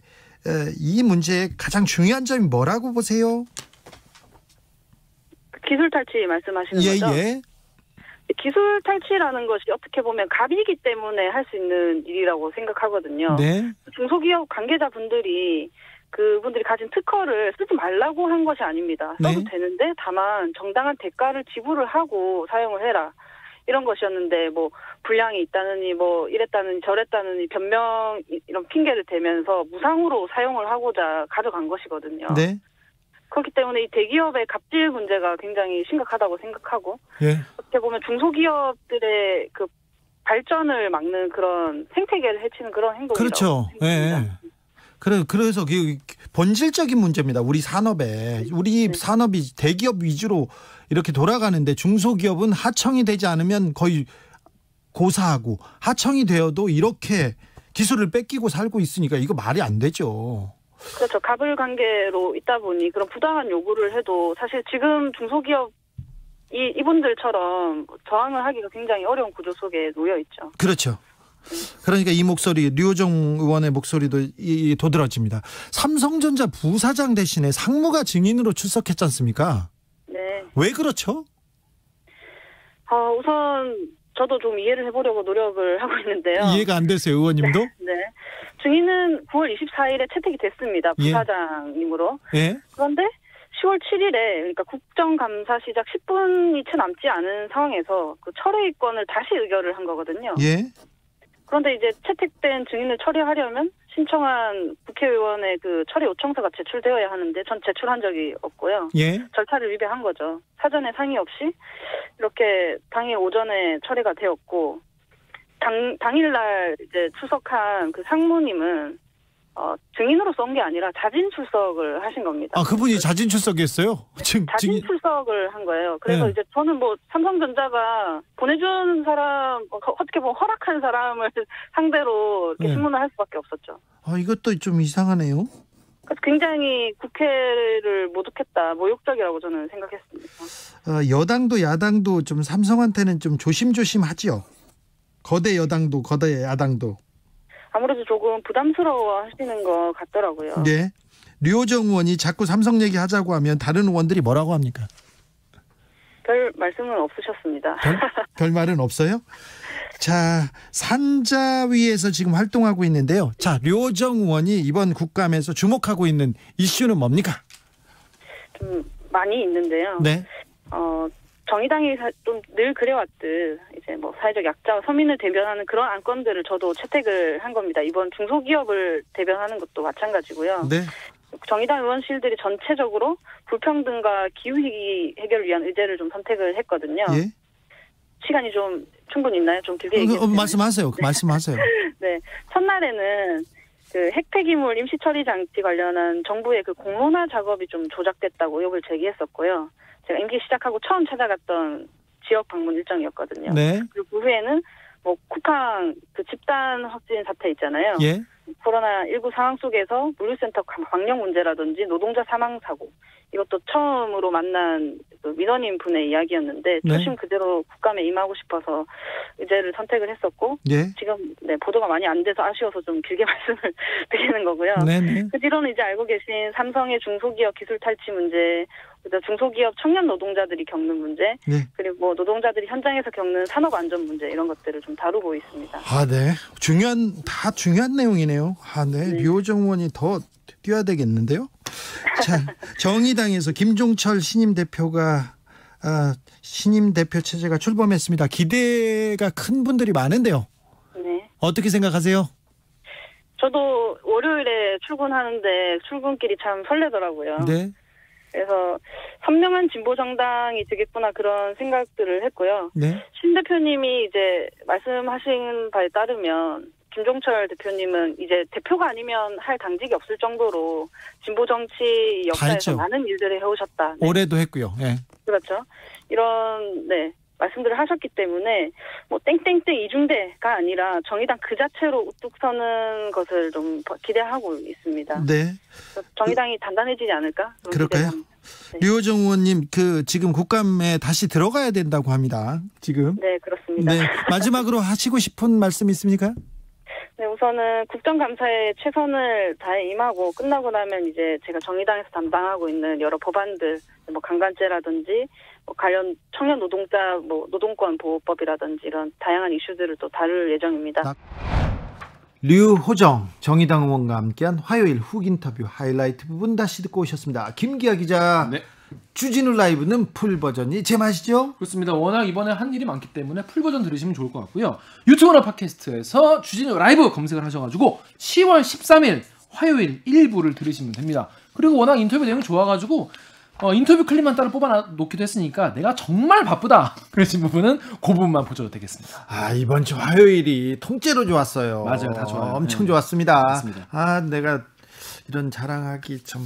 가장 중요한 점이 뭐라고 보세요? 기술 탈취 말씀하시는 거죠? 예. 기술 탈취라는 것이 어떻게 보면 갑이기 때문에 할 수 있는 일이라고 생각하거든요. 네. 중소기업 관계자분들이 그분들이 가진 특허를 쓰지 말라고 한 것이 아닙니다. 써도 되는데 다만 정당한 대가를 지불을 하고 사용을 해라. 이런 것이었는데 뭐 불량이 있다느니 뭐 이랬다느니 저랬다느니 변명 이런 핑계를 대면서 무상으로 사용을 하고자 가져간 것이거든요. 네. 그렇기 때문에 이 대기업의 갑질 문제가 굉장히 심각하다고 생각하고 예. 어떻게 보면 중소기업들의 그 발전을 막는 그런 생태계를 해치는 그런 행동이라고 그렇죠. 생각합니다. 예. 그래서 본질적인 문제입니다. 우리 산업이 대기업 위주로 이렇게 돌아가는데 중소기업은 하청이 되지 않으면 거의 고사하고 하청이 되어도 이렇게 기술을 뺏기고 살고 있으니까 이거 말이 안 되죠. 그렇죠. 갑을 관계로 있다 보니 그런 부당한 요구를 해도 사실 지금 중소기업 이분들처럼 저항을 하기가 굉장히 어려운 구조 속에 놓여 있죠. 그렇죠. 그러니까 이 목소리, 류호정 의원의 목소리도 도드라집니다. 삼성전자 부사장 대신에 상무가 증인으로 출석했지 않습니까? 네. 왜 그렇죠? 우선 저도 좀 이해를 해보려고 노력을 하고 있는데요. 이해가 안 되세요, 의원님도? 네. 증인은 9월 24일에 채택이 됐습니다. 부사장님으로. 예. 그런데 10월 7일에 그러니까 국정감사 시작 10분이 채 남지 않은 상황에서 그 철회권을 다시 의결을 한 거거든요. 예. 그런데 이제 채택된 증인을 처리하려면 신청한 국회의원의 그 처리 요청서가 제출되어야 하는데 전 제출한 적이 없고요. 예. 절차를 위배한 거죠. 사전에 상의 없이 이렇게 당일 오전에 처리가 되었고 당일날 이제 출석한 그 상무님은 증인으로 쏜 게 아니라 자진 출석을 하신 겁니다. 아, 그분이 자진 출석했어요? 자진 출석을 한 거예요. 그래서 네. 이제 저는 뭐 삼성전자가 보내준 사람, 어떻게 보면 허락한 사람을 상대로 이렇게 신문을 할 수밖에 없었죠. 아, 이것도 좀 이상하네요. 굉장히 국회를 모독했다, 모욕적이라고 저는 생각했습니다. 여당도 야당도 좀 삼성한테는 좀 조심조심하지요. 거대 여당도 거대 야당도. 아무래도 조금 부담스러워 하시는 것 같더라고요. 네. 류호정 의원이 자꾸 삼성 얘기하자고 하면 다른 의원들이 뭐라고 합니까? 별 말씀은 없으셨습니다. 별 말은 없어요? 자, 산자위에서 지금 활동하고 있는데요. 자, 류호정 의원이 이번 국감에서 주목하고 있는 이슈는 뭡니까? 좀 많이 있는데요. 네. 정의당이 좀 늘 그래왔듯 이제 뭐 사회적 약자와 서민을 대변하는 그런 안건들을 저도 채택을 한 겁니다. 이번 중소기업을 대변하는 것도 마찬가지고요. 네. 정의당 의원실들이 전체적으로 불평등과 기후위기 해결을 위한 의제를 좀 선택을 했거든요. 예. 시간이 좀 충분히 있나요? 좀 길게 얘기해주세요. 말씀하세요. 네. 말씀하세요. 네. 첫날에는 그 핵폐기물 임시처리 장치 관련한 정부의 그 공론화 작업이 좀 조작됐다고 의혹을 제기했었고요. 제가 임기 시작하고 처음 찾아갔던 지역 방문 일정이었거든요. 네. 그리고 그 후에는 뭐 쿠팡 그 집단 확진 사태 있잖아요. 예. 코로나19 상황 속에서 물류센터 방역 문제라든지 노동자 사망 사고 이것도 처음으로 만난 그 민원인 분의 이야기였는데 초심 그대로 국감에 임하고 싶어서 의제를 선택을 했었고 지금 보도가 많이 안 돼서 아쉬워서 좀 길게 말씀을 드리는 거고요. 그 뒤로는 이제 알고 계신 삼성의 중소기업 기술 탈취 문제, 중소기업 청년 노동자들이 겪는 문제, 그리고 노동자들이 현장에서 겪는 산업 안전 문제 이런 것들을 좀 다루고 있습니다. 아, 네. 중요한 내용이네요. 아, 네. 류호정 의원이 더 뛰어야 되겠는데요. 자, 정의당에서 김종철 신임 대표가 신임 대표 체제가 출범했습니다. 기대가 큰 분들이 많은데요. 네. 어떻게 생각하세요? 저도 월요일에 출근하는데 출근길이 참 설레더라고요. 네. 그래서 선명한 진보 정당이 되겠구나 그런 생각들을 했고요. 네. 신 대표님이 이제 말씀하신 바에 따르면 김종철 대표님은 이제 대표가 아니면 할 당직이 없을 정도로 진보 정치 역사에서 많은 일들을 해오셨다. 네. 올해도 했고요. 네. 그렇죠. 이런 말씀들을 하셨기 때문에 뭐 땡땡땡 이중대가 아니라 정의당 그 자체로 우뚝 서는 것을 좀 기대하고 있습니다. 네. 정의당이 단단해지지 않을까? 그럴까요? 네. 류호정 의원님 지금 국감에 다시 들어가야 된다고 합니다. 지금. 네, 그렇습니다. 네. 마지막으로 하시고 싶은 말씀 있습니까? 네, 우선은 국정감사에 최선을 다해 임하고 끝나고 나면 이제 제가 정의당에서 담당하고 있는 여러 법안들, 뭐 강간죄라든지 뭐 관련 청년 노동자 노동권 보호법이라든지 이런 다양한 이슈들을 또 다룰 예정입니다. 류호정 정의당 의원과 함께한 화요일 훅 인터뷰 하이라이트 부분 다시 듣고 오셨습니다. 김기아 기자. 네. 주진우 라이브는 풀 버전이 제맛이죠? 그렇습니다. 워낙 이번에 한 일이 많기 때문에 풀 버전 들으시면 좋을 것 같고요. 유튜브나 팟캐스트에서 주진우 라이브 검색을 하셔가지고 10월 13일 화요일 1부를 들으시면 됩니다. 그리고 워낙 인터뷰 내용이 좋아가지고 인터뷰 클립만 따로 뽑아 놓기도 했으니까 내가 정말 바쁘다 그러신 부분은 그 부분만 보셔도 되겠습니다. 아, 이번 주 화요일이 통째로 좋았어요. 맞아요. 다 좋아요. 엄청 좋았습니다. 맞습니다. 내가 이런 자랑하기 좀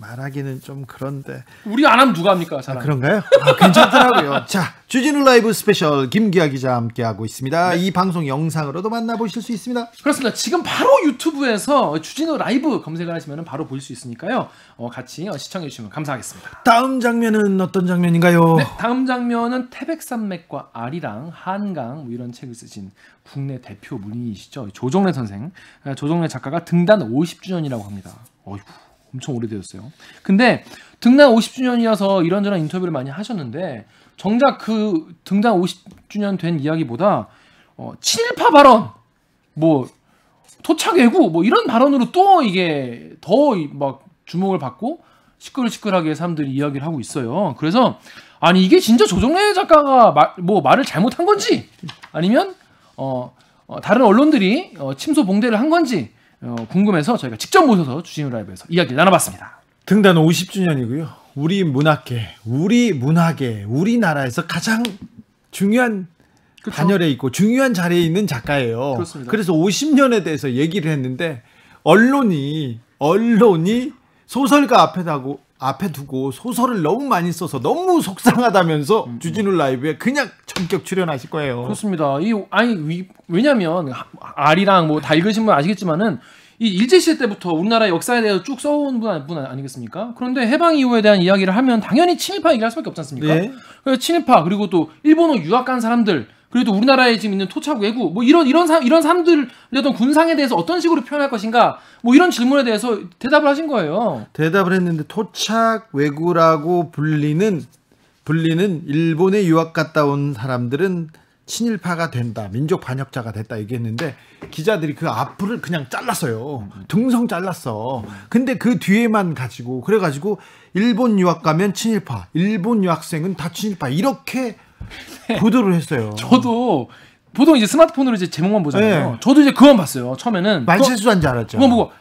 말하기는 좀 그런데 우리 안 하면 누가 합니까? 그런가요? 괜찮더라고요. 자, 주진우 라이브 스페셜 김기아 기자 함께하고 있습니다. 네. 이 방송 영상으로도 만나보실 수 있습니다. 그렇습니다. 지금 바로 유튜브에서 주진우 라이브 검색을 하시면 바로 볼 수 있으니까요. 같이 시청해 주시면 감사하겠습니다. 다음 장면은 어떤 장면인가요? 네, 다음 장면은 태백산맥과 아리랑, 한강 이런 책을 쓰신 국내 대표 문인이시죠. 조정래 선생. 조정래 작가가 등단 50주년이라고 합니다. 어이구. 엄청 오래되었어요. 근데 등단 50주년이어서 이런저런 인터뷰를 많이 하셨는데 정작 그 등단 50주년 된 이야기보다 친일파 발언, 뭐 토착외구 뭐 이런 발언으로 또 이게 더 막 주목을 받고 시끌시끌하게 사람들이 이야기를 하고 있어요. 그래서 아니 이게 진짜 조정래 작가가 말을 잘못한 건지 아니면 다른 언론들이 침소봉대를 한 건지 궁금해서 저희가 직접 모셔서 주진우 라이브에서 이야기를 나눠봤습니다. 등단 50주년이고요. 우리 문학계, 우리나라에서 가장 중요한 그쵸? 단열에 있고 중요한 자리에 있는 작가예요. 그렇습니다. 그래서 50년에 대해서 얘기를 했는데 언론이 소설가 앞에 두고 소설을 너무 많이 써서 너무 속상하다면서 주진우 라이브에 그냥 전격 출연하실 거예요. 그렇습니다. 왜냐면 아리랑 뭐 다 읽으신 분 아시겠지만은 이 일제시대 때부터 우리나라 역사에 대해서 쭉 써온 분 아니겠습니까? 그런데 해방 이후에 대한 이야기를 하면 당연히 친일파 얘기를 할 수밖에 없지 않습니까? 네. 그래서 친일파 그리고 또 일본어 유학 간 사람들 그리고 또 우리나라에 지금 있는 토착 외구 뭐 이런 사람들의 어떤 군상에 대해서 어떤 식으로 표현할 것인가 뭐 이런 질문에 대해서 대답을 하신 거예요. 대답을 했는데 토착 외구라고 불리는 일본에 유학 갔다 온 사람들은 친일파가 된다, 민족 반역자가 됐다 얘기했는데 기자들이 그 앞을 그냥 잘랐어요. 등성 잘랐어. 근데 그 뒤에만 가지고 그래가지고 일본 유학 가면 친일파, 일본 유학생은 다 친일파 이렇게 보도를 했어요. 저도 보통 이제 스마트폰으로 이제 제목만 보잖아요. 네. 저도 이제 그건 봤어요. 처음에는 말실수한 줄 알았죠. 그거 보고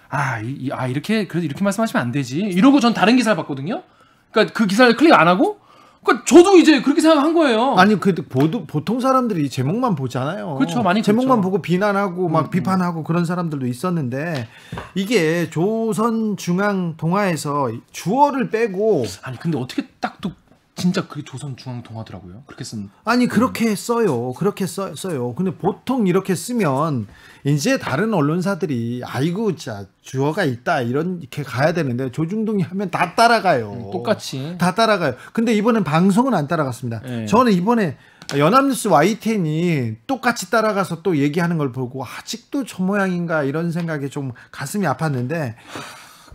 이렇게 그래도 이렇게 말씀하시면 안 되지. 이러고 전 다른 기사를 봤거든요. 그러니까 그 기사를 클릭 안 하고. 그러니까 저도 이제 그렇게 생각한 거예요. 아니 보통 사람들이 제목만 보잖아요. 그렇죠, 많이 제목만 보고 비난하고 막 비판하고 그런 사람들도 있었는데 이게 조선중앙동화에서 주어를 빼고 아니 근데 어떻게 딱 또 진짜 그게 조선중앙동화더라고요. 그렇게 쓴 아니 그렇게 써요. 그렇게 써요. 근데 보통 이렇게 쓰면 이제 다른 언론사들이 아이고 자 주어가 있다 이렇게 가야 되는데 조중동이 하면 다 따라가요. 똑같이 다 따라가요. 근데 이번엔 방송은 안 따라갔습니다. 네. 저는 이번에 연합뉴스 YTN이 똑같이 따라가서 또 얘기하는 걸 보고 아직도 저 모양인가 이런 생각에 좀 가슴이 아팠는데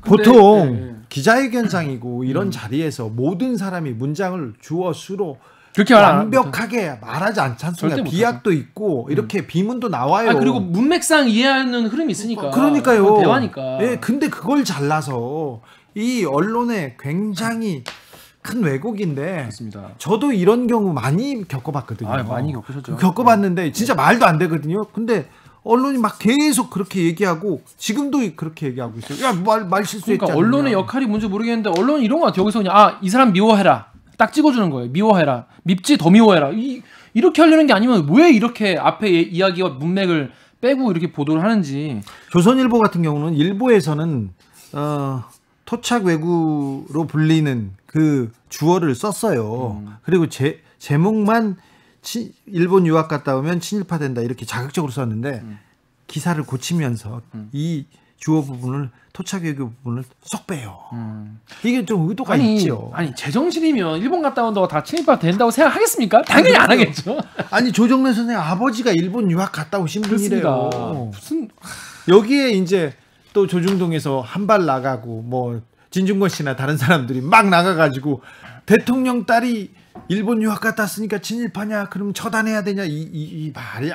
보통 기자회견장이고 이런 자리에서 모든 사람이 문장을 주어 수로 그렇게 완벽하게 말하지 않지 않습니까? 비약도 있고 이렇게 비문도 나와요. 그리고 문맥상 이해하는 흐름이 있으니까. 그러니까요. 대화니까. 예, 근데 그걸 잘라서 이 언론에 굉장히 큰 왜곡인데. 맞습니다. 저도 이런 경우 많이 겪어봤거든요. 많이 겪으셨죠. 겪어봤는데 진짜 말도 안 되거든요. 근데 언론이 막 계속 그렇게 얘기하고 지금도 그렇게 얘기하고 있어요. 야, 말 실수했잖아. 그러니까 언론의 역할이 뭔지 모르겠는데 언론은 이런 거 같아요. 여기서 그냥 이 사람 미워해라. 딱 찍어주는 거예요. 미워해라. 밉지 더 미워해라. 이렇게 하려는 게 아니면 왜 이렇게 앞에 이야기와 문맥을 빼고 이렇게 보도를 하는지. 조선일보 같은 경우는 일보에서는 토착 왜구로 불리는 그 주어를 썼어요. 그리고 제목만 일본 유학 갔다 오면 친일파 된다 이렇게 자극적으로 썼는데 기사를 고치면서 이 주어 부분을 토착 외교 부분을 쏙 빼요. 이게 좀 의도가 있죠. 아니 제정신이면 일본 갔다 온다고 다 친일파 된다고 생각하겠습니까? 당연히 안 하겠죠. 아니 조정래 선생 아버지가 일본 유학 갔다 오신 분이래요. 무슨 여기에 이제 또 조중동에서 한 발 나가고 뭐 진중권 씨나 다른 사람들이 막 나가가지고 대통령 딸이 일본 유학 갔다 왔으니까 친일파냐? 그럼 처단해야 되냐? 이 말이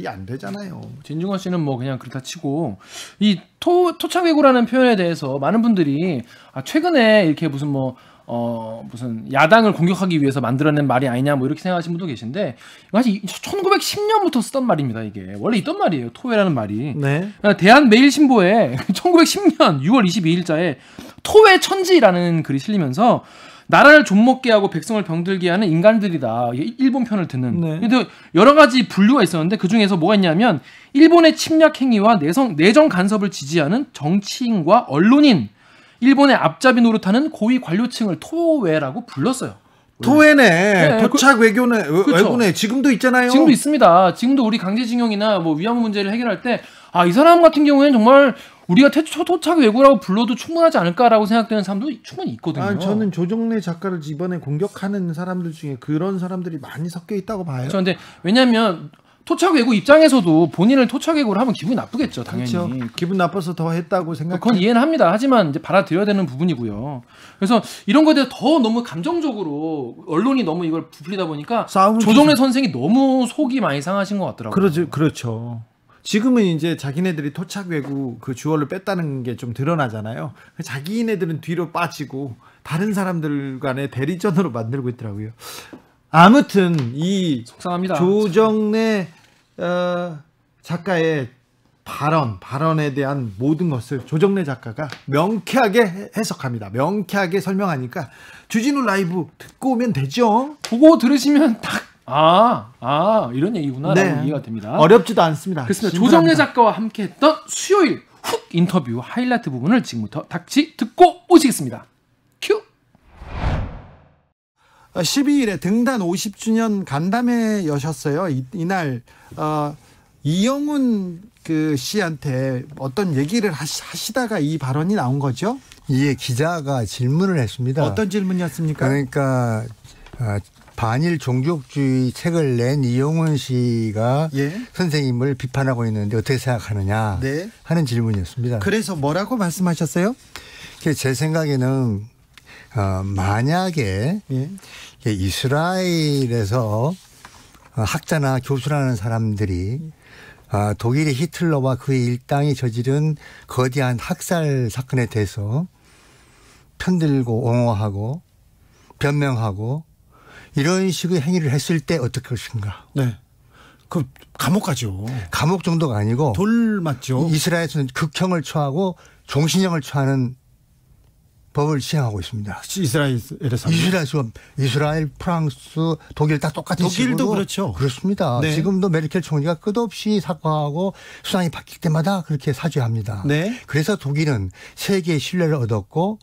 안 되잖아요. 진중권 씨는 뭐 그냥 그렇다 치고 이 토착 외구라는 표현에 대해서 많은 분들이 최근에 이렇게 무슨 야당을 공격하기 위해서 만들어낸 말이 아니냐 뭐 이렇게 생각하시는 분도 계신데 사실 1910년부터 쓰던 말입니다. 이게 원래 있던 말이에요. 토외라는 말이. 네. 대한매일신보에 1910년 6월 22일자에 토외천지라는 글이 실리면서 나라를 좀먹게 하고 백성을 병들게 하는 인간들이다. 일본 편을 듣는. 네. 근데 여러 가지 분류가 있었는데 그 중에서 뭐가 있냐면 일본의 침략 행위와 내정 간섭을 지지하는 정치인과 언론인 일본의 앞잡이 노릇하는 고위 관료층을 토웨라고 불렀어요. 토웨네. 네, 토착 외교네. 그렇죠. 외국네. 지금도 있잖아요. 지금도 있습니다. 지금도 우리 강제징용이나 뭐 위안부 문제를 해결할 때 이 사람 같은 경우에는 정말 우리가 토착 외교라고 불러도 충분하지 않을까라고 생각되는 사람도 충분히 있거든요. 저는 조정래 작가를 이번에 공격하는 사람들 중에 그런 사람들이 많이 섞여 있다고 봐요. 그런데 왜냐하면 토착 외교 입장에서도 본인을 토착 외교를 하면 기분이 나쁘겠죠, 당연히. 그렇죠. 기분 나빠서 더 했다고 생각해요. 그건 이해는 합니다. 하지만 이제 받아들여야 되는 부분이고요. 그래서 이런 거에 대해 더 너무 감정적으로 언론이 너무 이걸 부풀리다 보니까 조정래 선생이 너무 속이 많이 상하신 것 같더라고요. 그렇죠. 지금은 이제 자기네들이 토착 외교 그 주어를 뺐다는 게 좀 드러나잖아요. 자기네들은 뒤로 빠지고 다른 사람들 간의 대리전으로 만들고 있더라고요. 아무튼 이 속상합니다. 조정래 작가의 발언에 대한 모든 것을 조정래 작가가 명쾌하게 해석합니다. 명쾌하게 설명하니까 주진우 라이브 듣고 오면 되죠. 보고 들으시면 딱 이런 얘기구나라고 이해가 됩니다. 어렵지도 않습니다. 그렇습니다. 조정래 작가와 함께했던 수요일 훅 인터뷰 하이라이트 부분을 지금부터 같이 듣고 오시겠습니다. 큐. 12일에 등단 50주년 간담회 여셨어요. 이날 이영훈 그 씨한테 어떤 얘기를 하시다가 이 발언이 나온 거죠? 예, 기자가 질문을 했습니다. 어떤 질문이었습니까? 그러니까 반일 종족주의 책을 낸 이영훈 씨가 선생님을 비판하고 있는데 어떻게 생각하느냐 하는 질문이었습니다. 그래서 뭐라고 말씀하셨어요? 제 생각에는 만약에 이스라엘에서 학자나 교수라는 사람들이 독일의 히틀러와 그의 일당이 저지른 거대한 학살 사건에 대해서 편들고 옹호하고 변명하고 이런 식의 행위를 했을 때 어떨 것인가. 네. 그 감옥 가죠. 감옥 정도가 아니고 돌 맞죠. 이스라엘에서는 극형을 처하고 종신형을 처하는 법을 시행하고 있습니다. 이스라엘에서 이스라엘, 프랑스, 독일 다 똑같은 독일도 식으로 그렇죠. 그렇습니다. 네. 지금도 메르켈 총리가 끝없이 사과하고 수상이 바뀔 때마다 그렇게 사죄합니다. 네. 그래서 독일은 세계의 신뢰를 얻었고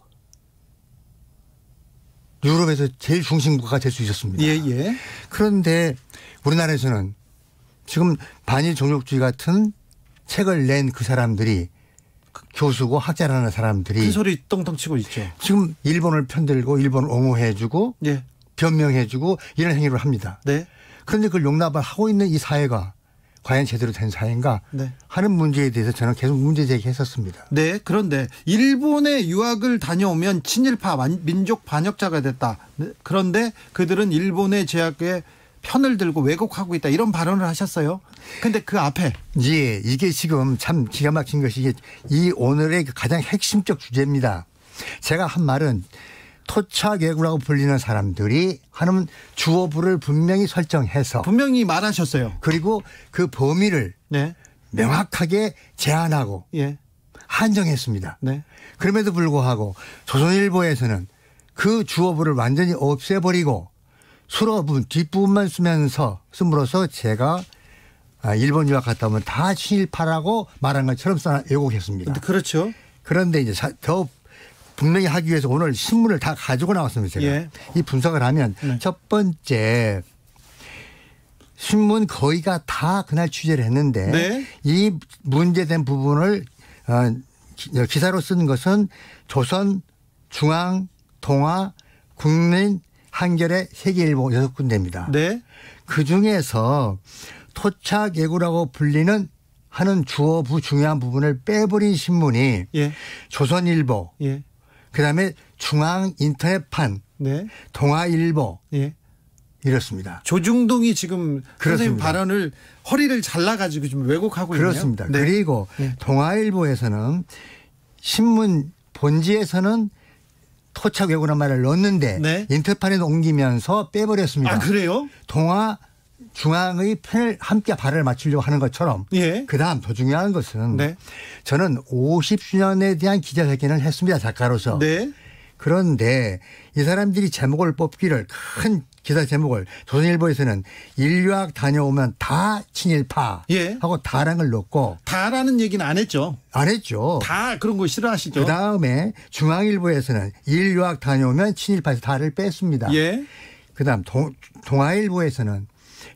유럽에서 제일 중심국가가 될 수 있었습니다. 그런데 우리나라에서는 지금 반일 종족주의 같은 책을 낸 그 사람들이 교수고 학자라는 사람들이 큰 소리 떵떵 치고 있죠. 지금 일본을 편들고 일본을 옹호해주고 변명해주고 이런 행위를 합니다. 그런데 그걸 용납을 하고 있는 이 사회가 과연 제대로 된 사회인가 하는 문제에 대해서 저는 계속 문제 제기했었습니다. 네. 그런데 일본에 유학을 다녀오면 친일파 민족 반역자가 됐다. 그런데 그들은 일본의 제약에 편을 들고 왜곡하고 있다. 이런 발언을 하셨어요. 근데 그 앞에 이게 지금 참 기가 막힌 것이 이 오늘의 가장 핵심적 주제입니다. 제가 한 말은 토착 외교라고 불리는 사람들이 하는 주어부를 분명히 설정해서 분명히 말하셨어요. 그리고 그 범위를 명확하게 제한하고 한정했습니다. 그럼에도 불구하고 조선일보에서는 그 주어부를 완전히 없애버리고 수어부 뒷부분만 씀으로써 제가 일본 유학 갔다 오면 다 친일파라고 말한 것처럼 왜곡했습니다. 그렇죠. 그런데 이제 더 분명히 하기 위해서 오늘 신문을 다 가지고 나왔습니다. 제가 이 분석을 하면 첫 번째 신문 거의가 다 그날 취재를 했는데 이 문제된 부분을 기사로 쓴 것은 조선, 중앙, 동아, 국민, 한겨레, 세계일보 6군데입니다. 그중에서 토착 외교라고 불리는 하는 주어부 중요한 부분을 빼버린 신문이 조선일보, 그다음에 중앙 인터넷판, 동아일보 이렇습니다. 조중동이 지금 선생님 발언을 허리를 잘라가지고 좀 왜곡하고 있네요. 그렇습니다. 그리고 동아일보에서는 신문 본지에서는 토착 외교란 말을 넣었는데 인터넷판에 옮기면서 빼버렸습니다. 그래요? 동아 중앙의 편을 함께 발을 맞추려고 하는 것처럼 그다음 더 중요한 것은 저는 50주년에 대한 기자회견을 했습니다. 작가로서. 그런데 이 사람들이 제목을 뽑기를 큰 기사 제목을 조선일보에서는 인류학 다녀오면 다 친일파 예. 하고 다라는 걸 넣고 다라는 얘기는 안 했죠. 안 했죠. 다 그런 거 싫어하시죠. 그다음에 중앙일보에서는 인류학 다녀오면 친일파에서 다를 뺐습니다. 예. 그다음 동아일보에서는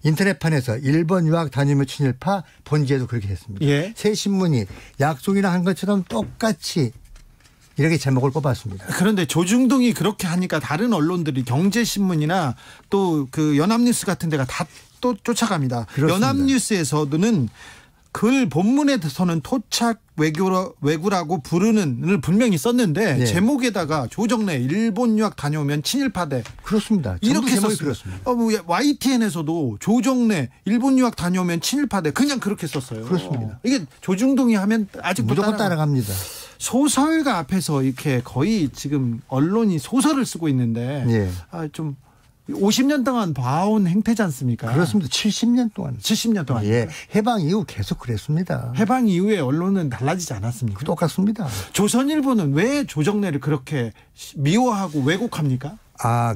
인터넷판에서 일본 유학 다니면 친일파 본지에도 그렇게 했습니다. 예. 세 신문이 약속이나 한 것처럼 똑같이 이렇게 제목을 뽑았습니다. 그런데 조중동이 그렇게 하니까 다른 언론들이 경제신문이나 또 그 연합뉴스 같은 데가 다 또 쫓아갑니다. 그렇습니다. 연합뉴스에서는 글 본문에서는 토착 왜구라고 부르는을 분명히 썼는데 네. 제목에다가 조정래 일본 유학 다녀오면 친일파대. 그렇습니다. 이렇게 썼습니다. YTN에서도 조정래 일본 유학 다녀오면 친일파대 그냥 그렇게 썼어요. 그렇습니다. 이게 조중동이 하면 아직도 무조건 따라갑니다. 소설가 앞에서 이렇게 거의 지금 언론이 소설을 쓰고 있는데 네. 좀 50년 동안 봐온 행태지 않습니까? 그렇습니다. 70년 동안. 70년 동안. 예. 해방 이후 계속 그랬습니다. 해방 이후에 언론은 달라지지 않았습니까? 똑같습니다. 조선일보는 왜 조정래를 그렇게 미워하고 왜곡합니까?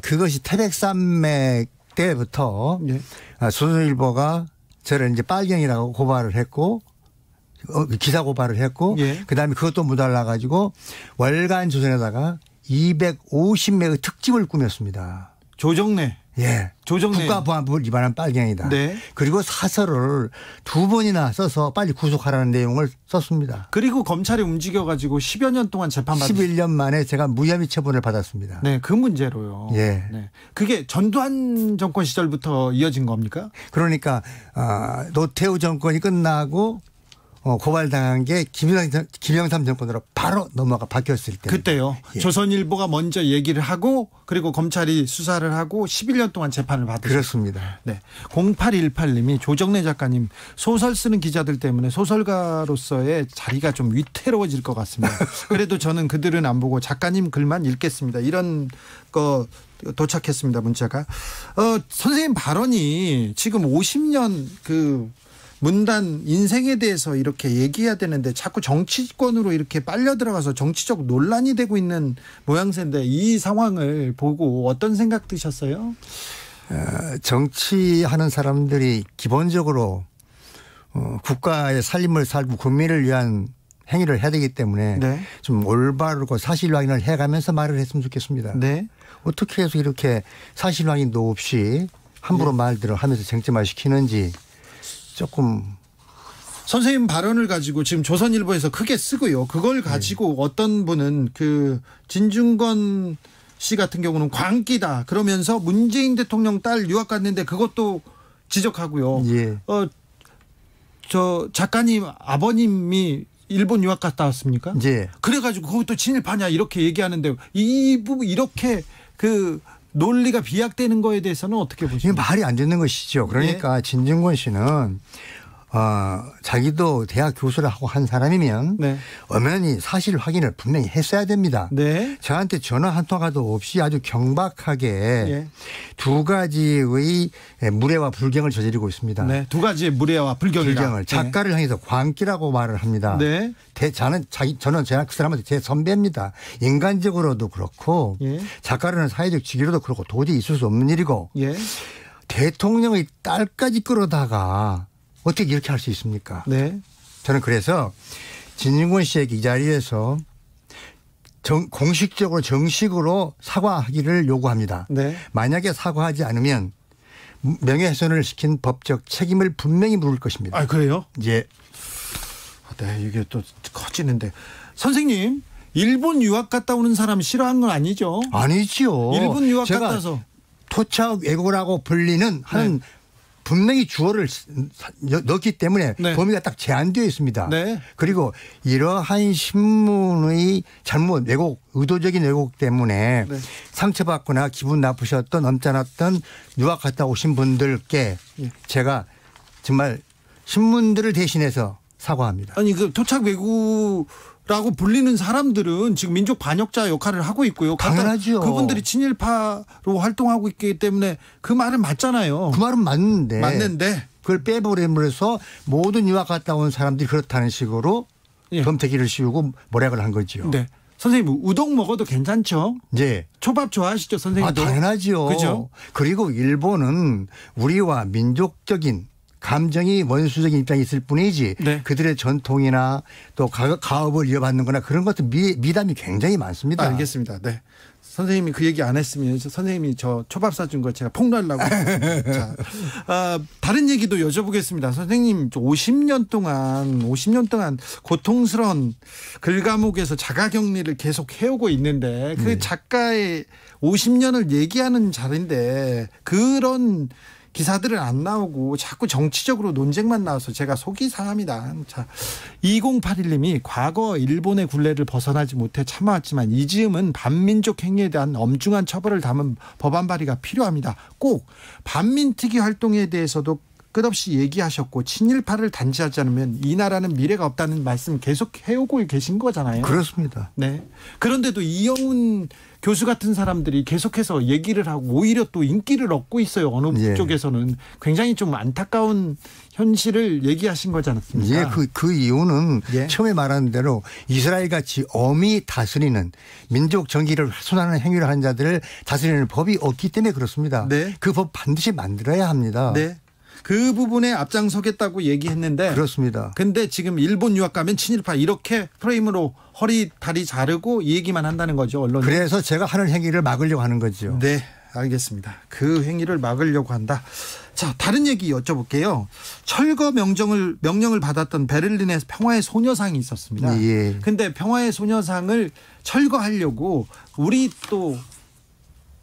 그것이 태백산맥 때부터 예. 조선일보가 저를 이제 빨갱이라고 고발을 했고 기사 고발을 했고 예. 그다음에 그것도 묻어나 가지고 월간 조선에다가 250매의 특집을 꾸몄습니다. 조정래. 예. 조정래. 국가보안법을 위반한 빨갱이다. 네. 그리고 사설을 2번이나 써서 빨리 구속하라는 내용을 썼습니다. 그리고 검찰이 움직여가지고 10여 년 동안 재판받았습니다. 11년 만에 제가 무혐의 처분을 받았습니다. 네, 그 문제로요. 예. 네. 그게 전두환 정권 시절부터 이어진 겁니까? 그러니까 노태우 정권이 끝나고 고발당한 게 김영삼 정권으로 바로 바뀌었을 때. 그때요. 예. 조선일보가 먼저 얘기를 하고 그리고 검찰이 수사를 하고 11년 동안 재판을 받으셨습니다. 그렇습니다. 네. 0818님이 조정래 작가님 소설 쓰는 기자들 때문에 소설가로서의 자리가 좀 위태로워질 것 같습니다. 그래도 저는 그들은 안 보고 작가님 글만 읽겠습니다. 이런 거 도착했습니다. 문자가. 선생님 발언이 지금 50년 문단 인생에 대해서 이렇게 얘기해야 되는데 자꾸 정치권으로 이렇게 빨려 들어가서 정치적 논란이 되고 있는 모양새인데 이 상황을 보고 어떤 생각 드셨어요? 정치하는 사람들이 기본적으로 국가의 살림을 살고 국민을 위한 행위를 해야 되기 때문에 네. 좀 올바르고 사실 확인을 해가면서 말을 했으면 좋겠습니다. 네. 어떻게 해서 이렇게 사실 확인도 없이 함부로 네. 말들을 하면서 쟁점화시키는지 조금. 선생님 발언을 가지고 지금 조선일보에서 크게 쓰고요. 그걸 가지고 네. 어떤 분은 진중권 씨 같은 경우는 광기다 그러면서 문재인 대통령 딸 유학 갔는데 그것도 지적하고요. 예. 저 작가님 아버님이 일본 유학 갔다 왔습니까? 예. 그래가지고 그것도 친일파냐 이렇게 얘기하는데 이 부분 이렇게 논리가 비약되는 거에 대해서는 어떻게 보십니까? 말이 안 되는 것이죠. 그러니까 네. 진중권 씨는 자기도 대학 교수를 하고 한 사람이면 네. 엄연히 사실 확인을 분명히 했어야 됩니다. 네. 저한테 전화 한 통화도 없이 아주 경박하게 네. 두 가지의 무례와 불경을 저지르고 있습니다. 네. 두 가지의 무례와 불경을 작가를 네. 향해서 광기라고 말을 합니다. 네. 저는 그 사람한테 제 선배입니다. 인간적으로도 그렇고 예. 작가라는 사회적 직위로도 그렇고 도저히 있을 수 없는 일이고 예. 대통령의 딸까지 끌어다가 어떻게 이렇게 할 수 있습니까? 네. 저는 그래서 진중권 씨에게 이 자리에서 공식적으로 정식으로 사과하기를 요구합니다. 네. 만약에 사과하지 않으면 명예훼손을 시킨 법적 책임을 분명히 물을 것입니다. 아, 그래요? 예. 네, 이게 또 커지는데. 선생님, 일본 유학 갔다 오는 사람 싫어한 건 아니죠? 아니죠. 일본 유학 갔다서. 토착 왜곡이라고 불리는 하는 네. 분명히 주어를 넣기 때문에 네. 범위가 딱 제한되어 있습니다. 네. 그리고 이러한 신문의 잘못 왜곡, 의도적인 왜곡 때문에 네. 상처받거나 기분 나쁘셨던 엄짠했던 유학 갔다 오신 분들께 네. 제가 정말 신문들을 대신해서 사과합니다. 아니 토착 왜곡라고 불리는 사람들은 지금 민족 반역자 역할을 하고 있고요. 당연하죠. 그분들이 친일파로 활동하고 있기 때문에 그 말은 맞잖아요. 그 말은 맞는데 그걸 빼버림으로써 모든 유학 갔다 온 사람들이 그렇다는 식으로 예. 검태기를 씌우고 모략을 한 거죠. 네. 선생님 우동 먹어도 괜찮죠? 네. 초밥 좋아하시죠, 선생님도? 당연하죠. 그죠? 그리고 일본은 우리와 민족적인 감정이 원수적인 입장이 있을 뿐이지 네. 그들의 전통이나 또 가업을 이어받는 거나 그런 것도 미담이 굉장히 많습니다. 알겠습니다. 네. 선생님이 그 얘기 안 했으면 선생님이 저 초밥 사준 거 제가 폭로하려고. 자, 다른 얘기도 여쭤보겠습니다. 선생님 50년 동안 고통스러운 글 과목에서 자가격리를 계속 해오고 있는데 그 작가의 50년을 얘기하는 자리인데 그런 기사들은 안 나오고 자꾸 정치적으로 논쟁만 나와서 제가 속이 상합니다. 자, 2081님이 과거 일본의 굴레를 벗어나지 못해 참아왔지만 이 즈음은 반민족 행위에 대한 엄중한 처벌을 담은 법안 발의가 필요합니다. 꼭 반민특위 활동에 대해서도 끝없이 얘기하셨고 친일파를 단죄하지 않으면 이 나라는 미래가 없다는 말씀 계속 해오고 계신 거잖아요. 그렇습니다. 네. 그런데도 이영훈 교수 같은 사람들이 계속해서 얘기를 하고 오히려 또 인기를 얻고 있어요. 어느 쪽에서는 굉장히 좀 안타까운 현실을 얘기하신 거지 않습니까? 예, 그 이유는 처음에 말한 대로 이스라엘 같이 엄히 다스리는 민족 정기를 훼손하는 행위를 하는 자들을 다스리는 법이 없기 때문에 그렇습니다. 네. 그 법 반드시 만들어야 합니다. 네. 그 부분에 앞장서겠다고 얘기했는데 그렇습니다. 근데 지금 일본 유학 가면 친일파 이렇게 프레임으로 허리 다리 자르고 이 얘기만 한다는 거죠, 언론이. 그래서 제가 하는 행위를 막으려고 하는 거죠. 네, 알겠습니다. 그 행위를 막으려고 한다. 자, 다른 얘기 여쭤볼게요. 철거 명령을 받았던 베를린에서 평화의 소녀상이 있었습니다. 예. 근데 평화의 소녀상을 철거하려고 우리 또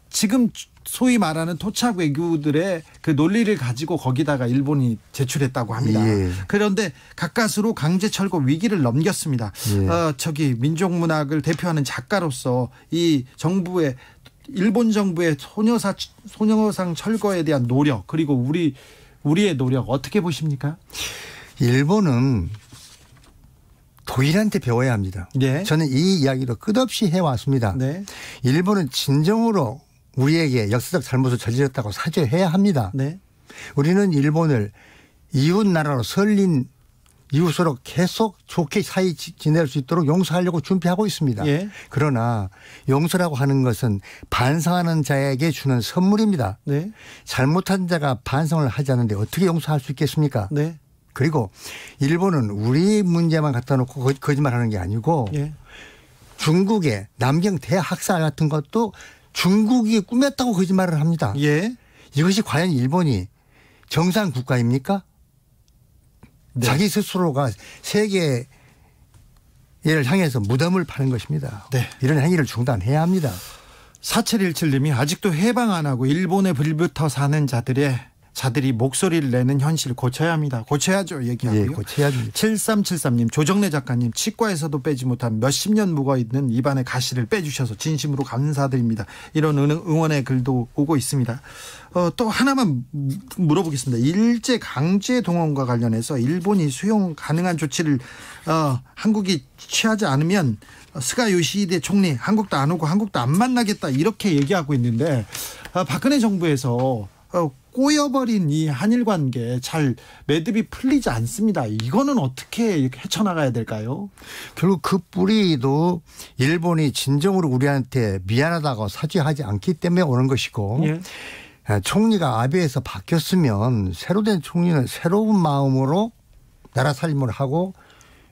지금 소위 말하는 토착 외교들의 그 논리를 가지고 거기다가 일본이 제출했다고 합니다. 예. 그런데 가까스로 강제 철거 위기를 넘겼습니다. 예. 민족문학을 대표하는 작가로서 이 정부의 일본 정부의 소녀상 철거에 대한 노력 그리고 우리의 노력 어떻게 보십니까? 일본은 독일한테 배워야 합니다. 네. 저는 이 이야기도 끝없이 해왔습니다. 네. 일본은 진정으로 우리에게 역사적 잘못을 저질렀다고 사죄해야 합니다. 네. 우리는 일본을 이웃 나라로 설린 이웃으로 계속 좋게 사이 지낼 수 있도록 용서하려고 준비하고 있습니다. 예. 그러나 용서라고 하는 것은 반성하는 자에게 주는 선물입니다. 네. 잘못한 자가 반성을 하지 않는데 어떻게 용서할 수 있겠습니까? 네. 그리고 일본은 우리 문제만 갖다 놓고 거짓말하는 게 아니고 예. 중국의 남경 대학살 같은 것도 중국이 꾸몄다고 거짓말을 합니다. 예. 이것이 과연 일본이 정상 국가입니까? 네. 자기 스스로가 세계를 향해서 무덤을 파는 것입니다. 네. 이런 행위를 중단해야 합니다. 4717님이 아직도 해방 안 하고 일본에 불붙어 사는 자들이 목소리를 내는 현실을 고쳐야 합니다. 고쳐야죠. 얘기하고요. 예, 고쳐야죠. 7373님 조정래 작가님 치과에서도 빼지 못한 몇십 년 묵어있는 입안의 가시를 빼주셔서 진심으로 감사드립니다. 이런 응원의 글도 오고 있습니다. 또 하나만 물어보겠습니다. 일제 강제 동원과 관련해서 일본이 수용 가능한 조치를 한국이 취하지 않으면 스가 요시히데 총리 한국도 안 오고 한국도 안 만나겠다 이렇게 얘기하고 있는데 박근혜 정부에서 꼬여버린 이 한일 관계 잘 매듭이 풀리지 않습니다. 이거는 어떻게 헤쳐나가야 될까요? 결국 그 뿌리도 일본이 진정으로 우리한테 미안하다고 사죄하지 않기 때문에 오는 것이고 예. 총리가 아베에서 바뀌었으면 새로 된 총리는 새로운 마음으로 나라 살림을 하고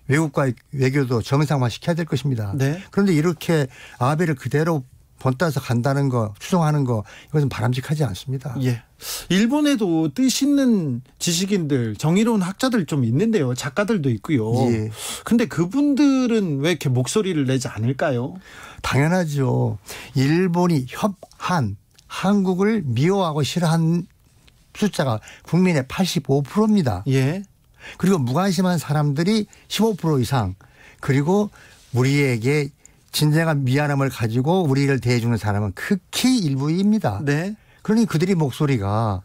외국과의 외교도 정상화시켜야 될 것입니다. 네. 그런데 이렇게 아베를 그대로 본따서 간다는 거, 추종하는 거 이것은 바람직하지 않습니다. 예. 일본에도 뜻 있는 지식인들, 정의로운 학자들 좀 있는데요. 작가들도 있고요. 예. 근데 그분들은 왜 이렇게 목소리를 내지 않을까요? 당연하죠. 일본이 한국을 미워하고 싫어한 숫자가 국민의 85%입니다. 예. 그리고 무관심한 사람들이 15% 이상 그리고 우리에게 진정한 미안함을 가지고 우리를 대해주는 사람은 극히 일부입니다. 네. 그러니 그들의 목소리가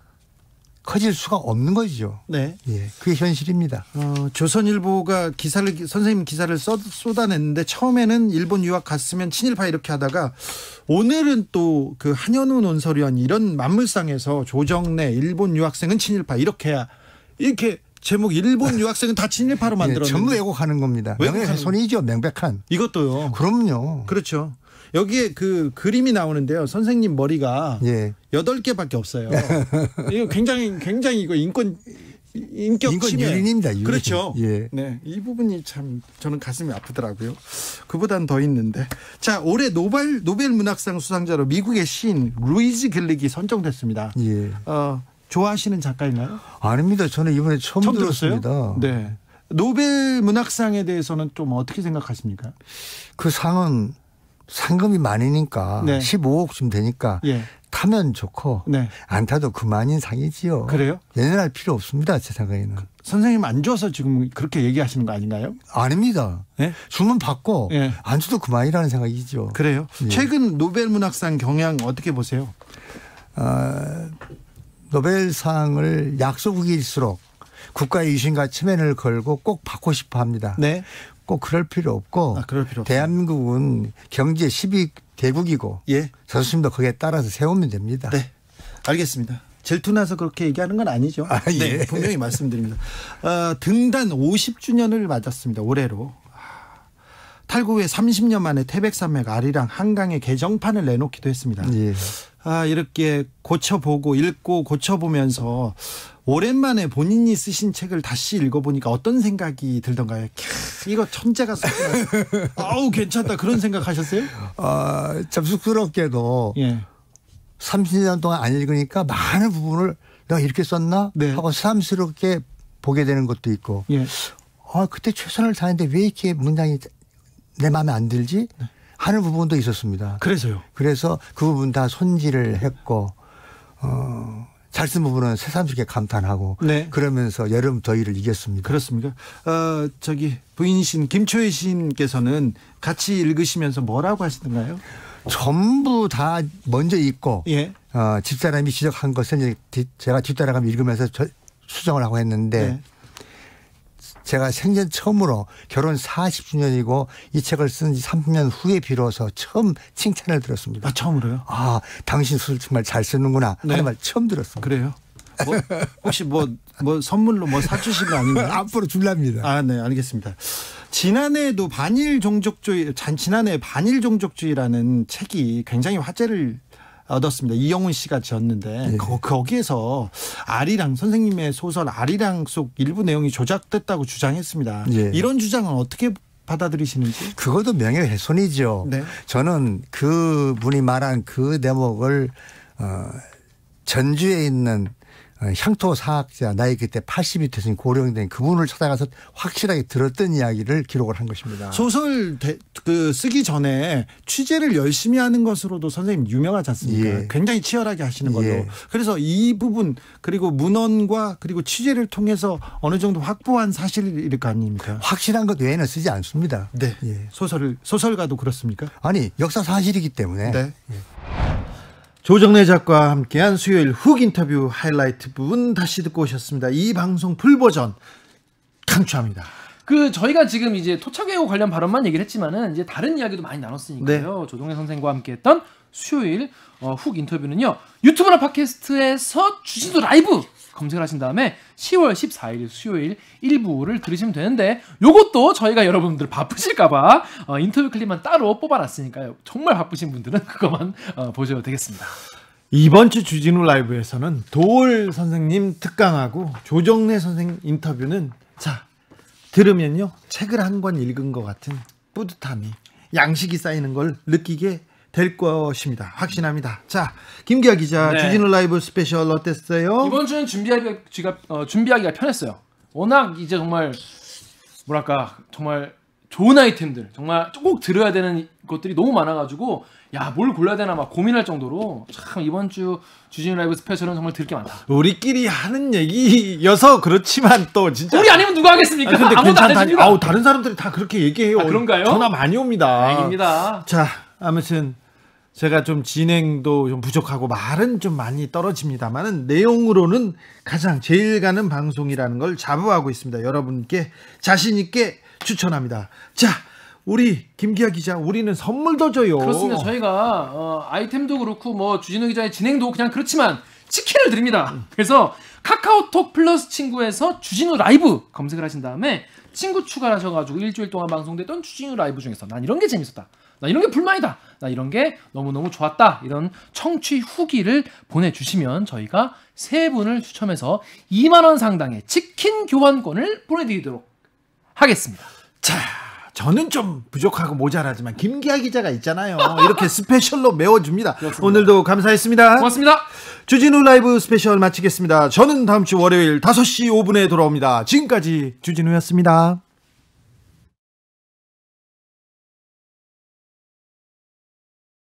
커질 수가 없는 거죠. 네. 예, 그게 현실입니다. 조선일보가 선생님 기사를 쏟아냈는데 처음에는 일본 유학 갔으면 친일파 이렇게 하다가 오늘은 또 그 한현우 논설위원 이런 만물상에서 조정래 일본 유학생은 친일파 이렇게 제목 일본 유학생은 다 친일파로 만들었는데 전부 왜곡하는 겁니다. 명예훼손이죠. 명백한. 이것도요. 그럼요. 그렇죠. 여기에 그 그림이 나오는데요. 선생님 머리가 8개밖에 없어요. 이거 굉장히 이거 인격 침해. 유린입니다. 유린. 그렇죠. 네, 이 부분이 참 저는 가슴이 아프더라고요. 그보단 더 있는데. 자, 올해 노벨 문학상 수상자로 미국의 시인 루이즈 글릭이 선정됐습니다. 좋아하시는 작가인가요? 아닙니다. 저는 이번에 처음 들었습니다. 네. 노벨 문학상에 대해서는 좀 어떻게 생각하십니까? 그 상은 상금이 많으니까 15억쯤 되니까 타면 좋고 안 타도 그만인 상이지요. 그래요? 연연할 필요 없습니다. 제 생각에는. 선생님 안 줘서 지금 그렇게 얘기하시는 거 아닌가요? 아닙니다. 주문 받고 안 줘도 그만이라는 생각이죠. 그래요? 최근 노벨 문학상 경향 어떻게 보세요? 노벨상을 약소국일수록 국가의 유신과 체면을 걸고 꼭 받고 싶어 합니다. 네. 꼭 그럴 필요 없고 대한민국은 경제 12개국이고 저수님도 거기에 따라서 세우면 됩니다. 네, 알겠습니다. 질투나서 그렇게 얘기하는 건 아니죠. 네, 분명히 말씀드립니다. 등단 50주년을 맞았습니다. 올해로. 탈구 후에 30년 만에 태백산맥 아리랑 한강에 개정판을 내놓기도 했습니다. 이렇게 고쳐보고 읽고 고쳐보면서 오랜만에 본인이 쓰신 책을 다시 읽어보니까 어떤 생각이 들던가요? 이거 천재가 썼구나. 아우 괜찮다 그런 생각하셨어요? 참 쑥스럽게도 30년 동안 안 읽으니까 많은 부분을 내가 이렇게 썼나 하고 새삼스럽게 보게 되는 것도 있고 그때 최선을 다했는데 왜 이렇게 문장이 내 마음에 안 들지? 하는 부분도 있었습니다. 그래서요? 그래서 그 부분 다 손질을 했고 잘 쓴 부분은 새삼스럽게 감탄하고 그러면서 여름 더위를 이겼습니다. 그렇습니까? 저기 부인이신 김초희 시인께서는 같이 읽으시면서 뭐라고 하시던가요? 전부 다 먼저 읽고 집사람이 지적한 것을 제가 뒤따라가며 읽으면서 수정을 하고 했는데 제가 생전 처음으로 결혼 40주년이고 이 책을 쓴 지 30년 후에 비로소 처음 칭찬을 들었습니다. 처음으로요? 당신 술 정말 잘 쓰는구나 하는 말 처음 들었습니다. 그래요? 혹시 뭐 선물로 뭐 사주신 거 아닌가요? 앞으로 줄랍니다. 네, 알겠습니다. 지난해에도 반일 종족주의라는 책이 굉장히 화제를 얻었습니다. 이영훈 씨가 지었는데 거기에서 아리랑 선생님의 소설 아리랑 속 일부 내용이 조작됐다고 주장했습니다. 이런 주장은 어떻게 받아들이시는지? 그것도 명예훼손이죠. 저는 그분이 말한 그 대목을 전주에 있는 향토사학자 나이 그때 80이 되신 고령된 그분을 찾아가서 확실하게 들었던 이야기를 기록을 한 것입니다. 소설 쓰기 전에 취재를 열심히 하는 것으로도 선생님 유명하지 않습니까? 굉장히 치열하게 하시는 걸로. 그래서 이 부분 그리고 문헌과 그리고 취재를 통해서 어느 정도 확보한 사실일 거 아닙니까? 확실한 것 외에는 쓰지 않습니다. 네. 소설가도 그렇습니까? 아니 역사 사실이기 때문에. 조정래 작가와 함께한 수요일 훅 인터뷰 하이라이트 부분 다시 듣고 오셨습니다. 이 방송 풀버전 강추합니다. 저희가 지금 이제 토착외고 관련 발언만 얘기를 했지만은 이제 다른 이야기도 많이 나눴으니까요. 조정래 선생과 함께했던 수요일 훅 인터뷰는요. 유튜브나 팟캐스트에서 주진우 라이브 검색을 하신 다음에 10월 14일 수요일 1부를 들으시면 되는데 요것도 저희가 여러분들 바쁘실까봐 인터뷰 클립만 따로 뽑아놨으니까요. 정말 바쁘신 분들은 그것만 보셔도 되겠습니다. 이번 주 주진우 라이브에서는 도올 선생님 특강하고 조정래 선생 인터뷰는 들으면요 책을 한 권 읽은 것 같은 뿌듯함이 양식이 쌓이는 걸 느끼게 될 것입니다. 확신합니다. 자, 김기아 기자, 주진우 라이브 스페셜 어땠어요? 이번 주는 준비하기가 편했어요. 워낙 이제 정말 정말 좋은 아이템들, 정말 꼭 들어야 되는 것들이 너무 많아가지고 뭘 골라야 되나 막 고민할 정도로 참 이번 주 주진우 라이브 스페셜은 정말 들을 게 많다. 우리끼리 하는 얘기여서 그렇지만 또 진짜 우리 아니면 누가 하겠습니까? 근데 아무도 안 해줍니다. 다른 사람들이 다 그렇게 얘기해요. 그런가요? 전화 많이 옵니다. 다행입니다. 자, 아무튼 제가 좀 진행도 좀 부족하고 말은 좀 많이 떨어집니다만은 내용으로는 가장 제일 가는 방송이라는 걸 자부하고 있습니다. 여러분께 자신 있게 추천합니다. 자, 우리 김기아 기자, 우리는 선물도 줘요. 그렇습니다. 저희가 아이템도 그렇고 뭐 주진우 기자의 진행도 그냥 그렇지만 치킨을 드립니다. 그래서 카카오톡 플러스 친구에서 주진우 라이브 검색을 하신 다음에 친구 추가를 하셔가지고 일주일 동안 방송됐던 주진우 라이브 중에서 난 이런 게 재밌었다, 나 이런 게 불만이다, 나 이런 게 너무너무 좋았다, 이런 청취 후기를 보내주시면 저희가 3분을 추첨해서 2만 원 상당의 치킨 교환권을 보내드리도록 하겠습니다. 자, 저는 좀 부족하고 모자라지만 김기아 기자가 있잖아요. 이렇게 스페셜로 메워줍니다. 그렇습니다. 오늘도 감사했습니다. 고맙습니다. 주진우 라이브 스페셜 마치겠습니다. 저는 다음 주 월요일 5시 5분에 돌아옵니다. 지금까지 주진우였습니다.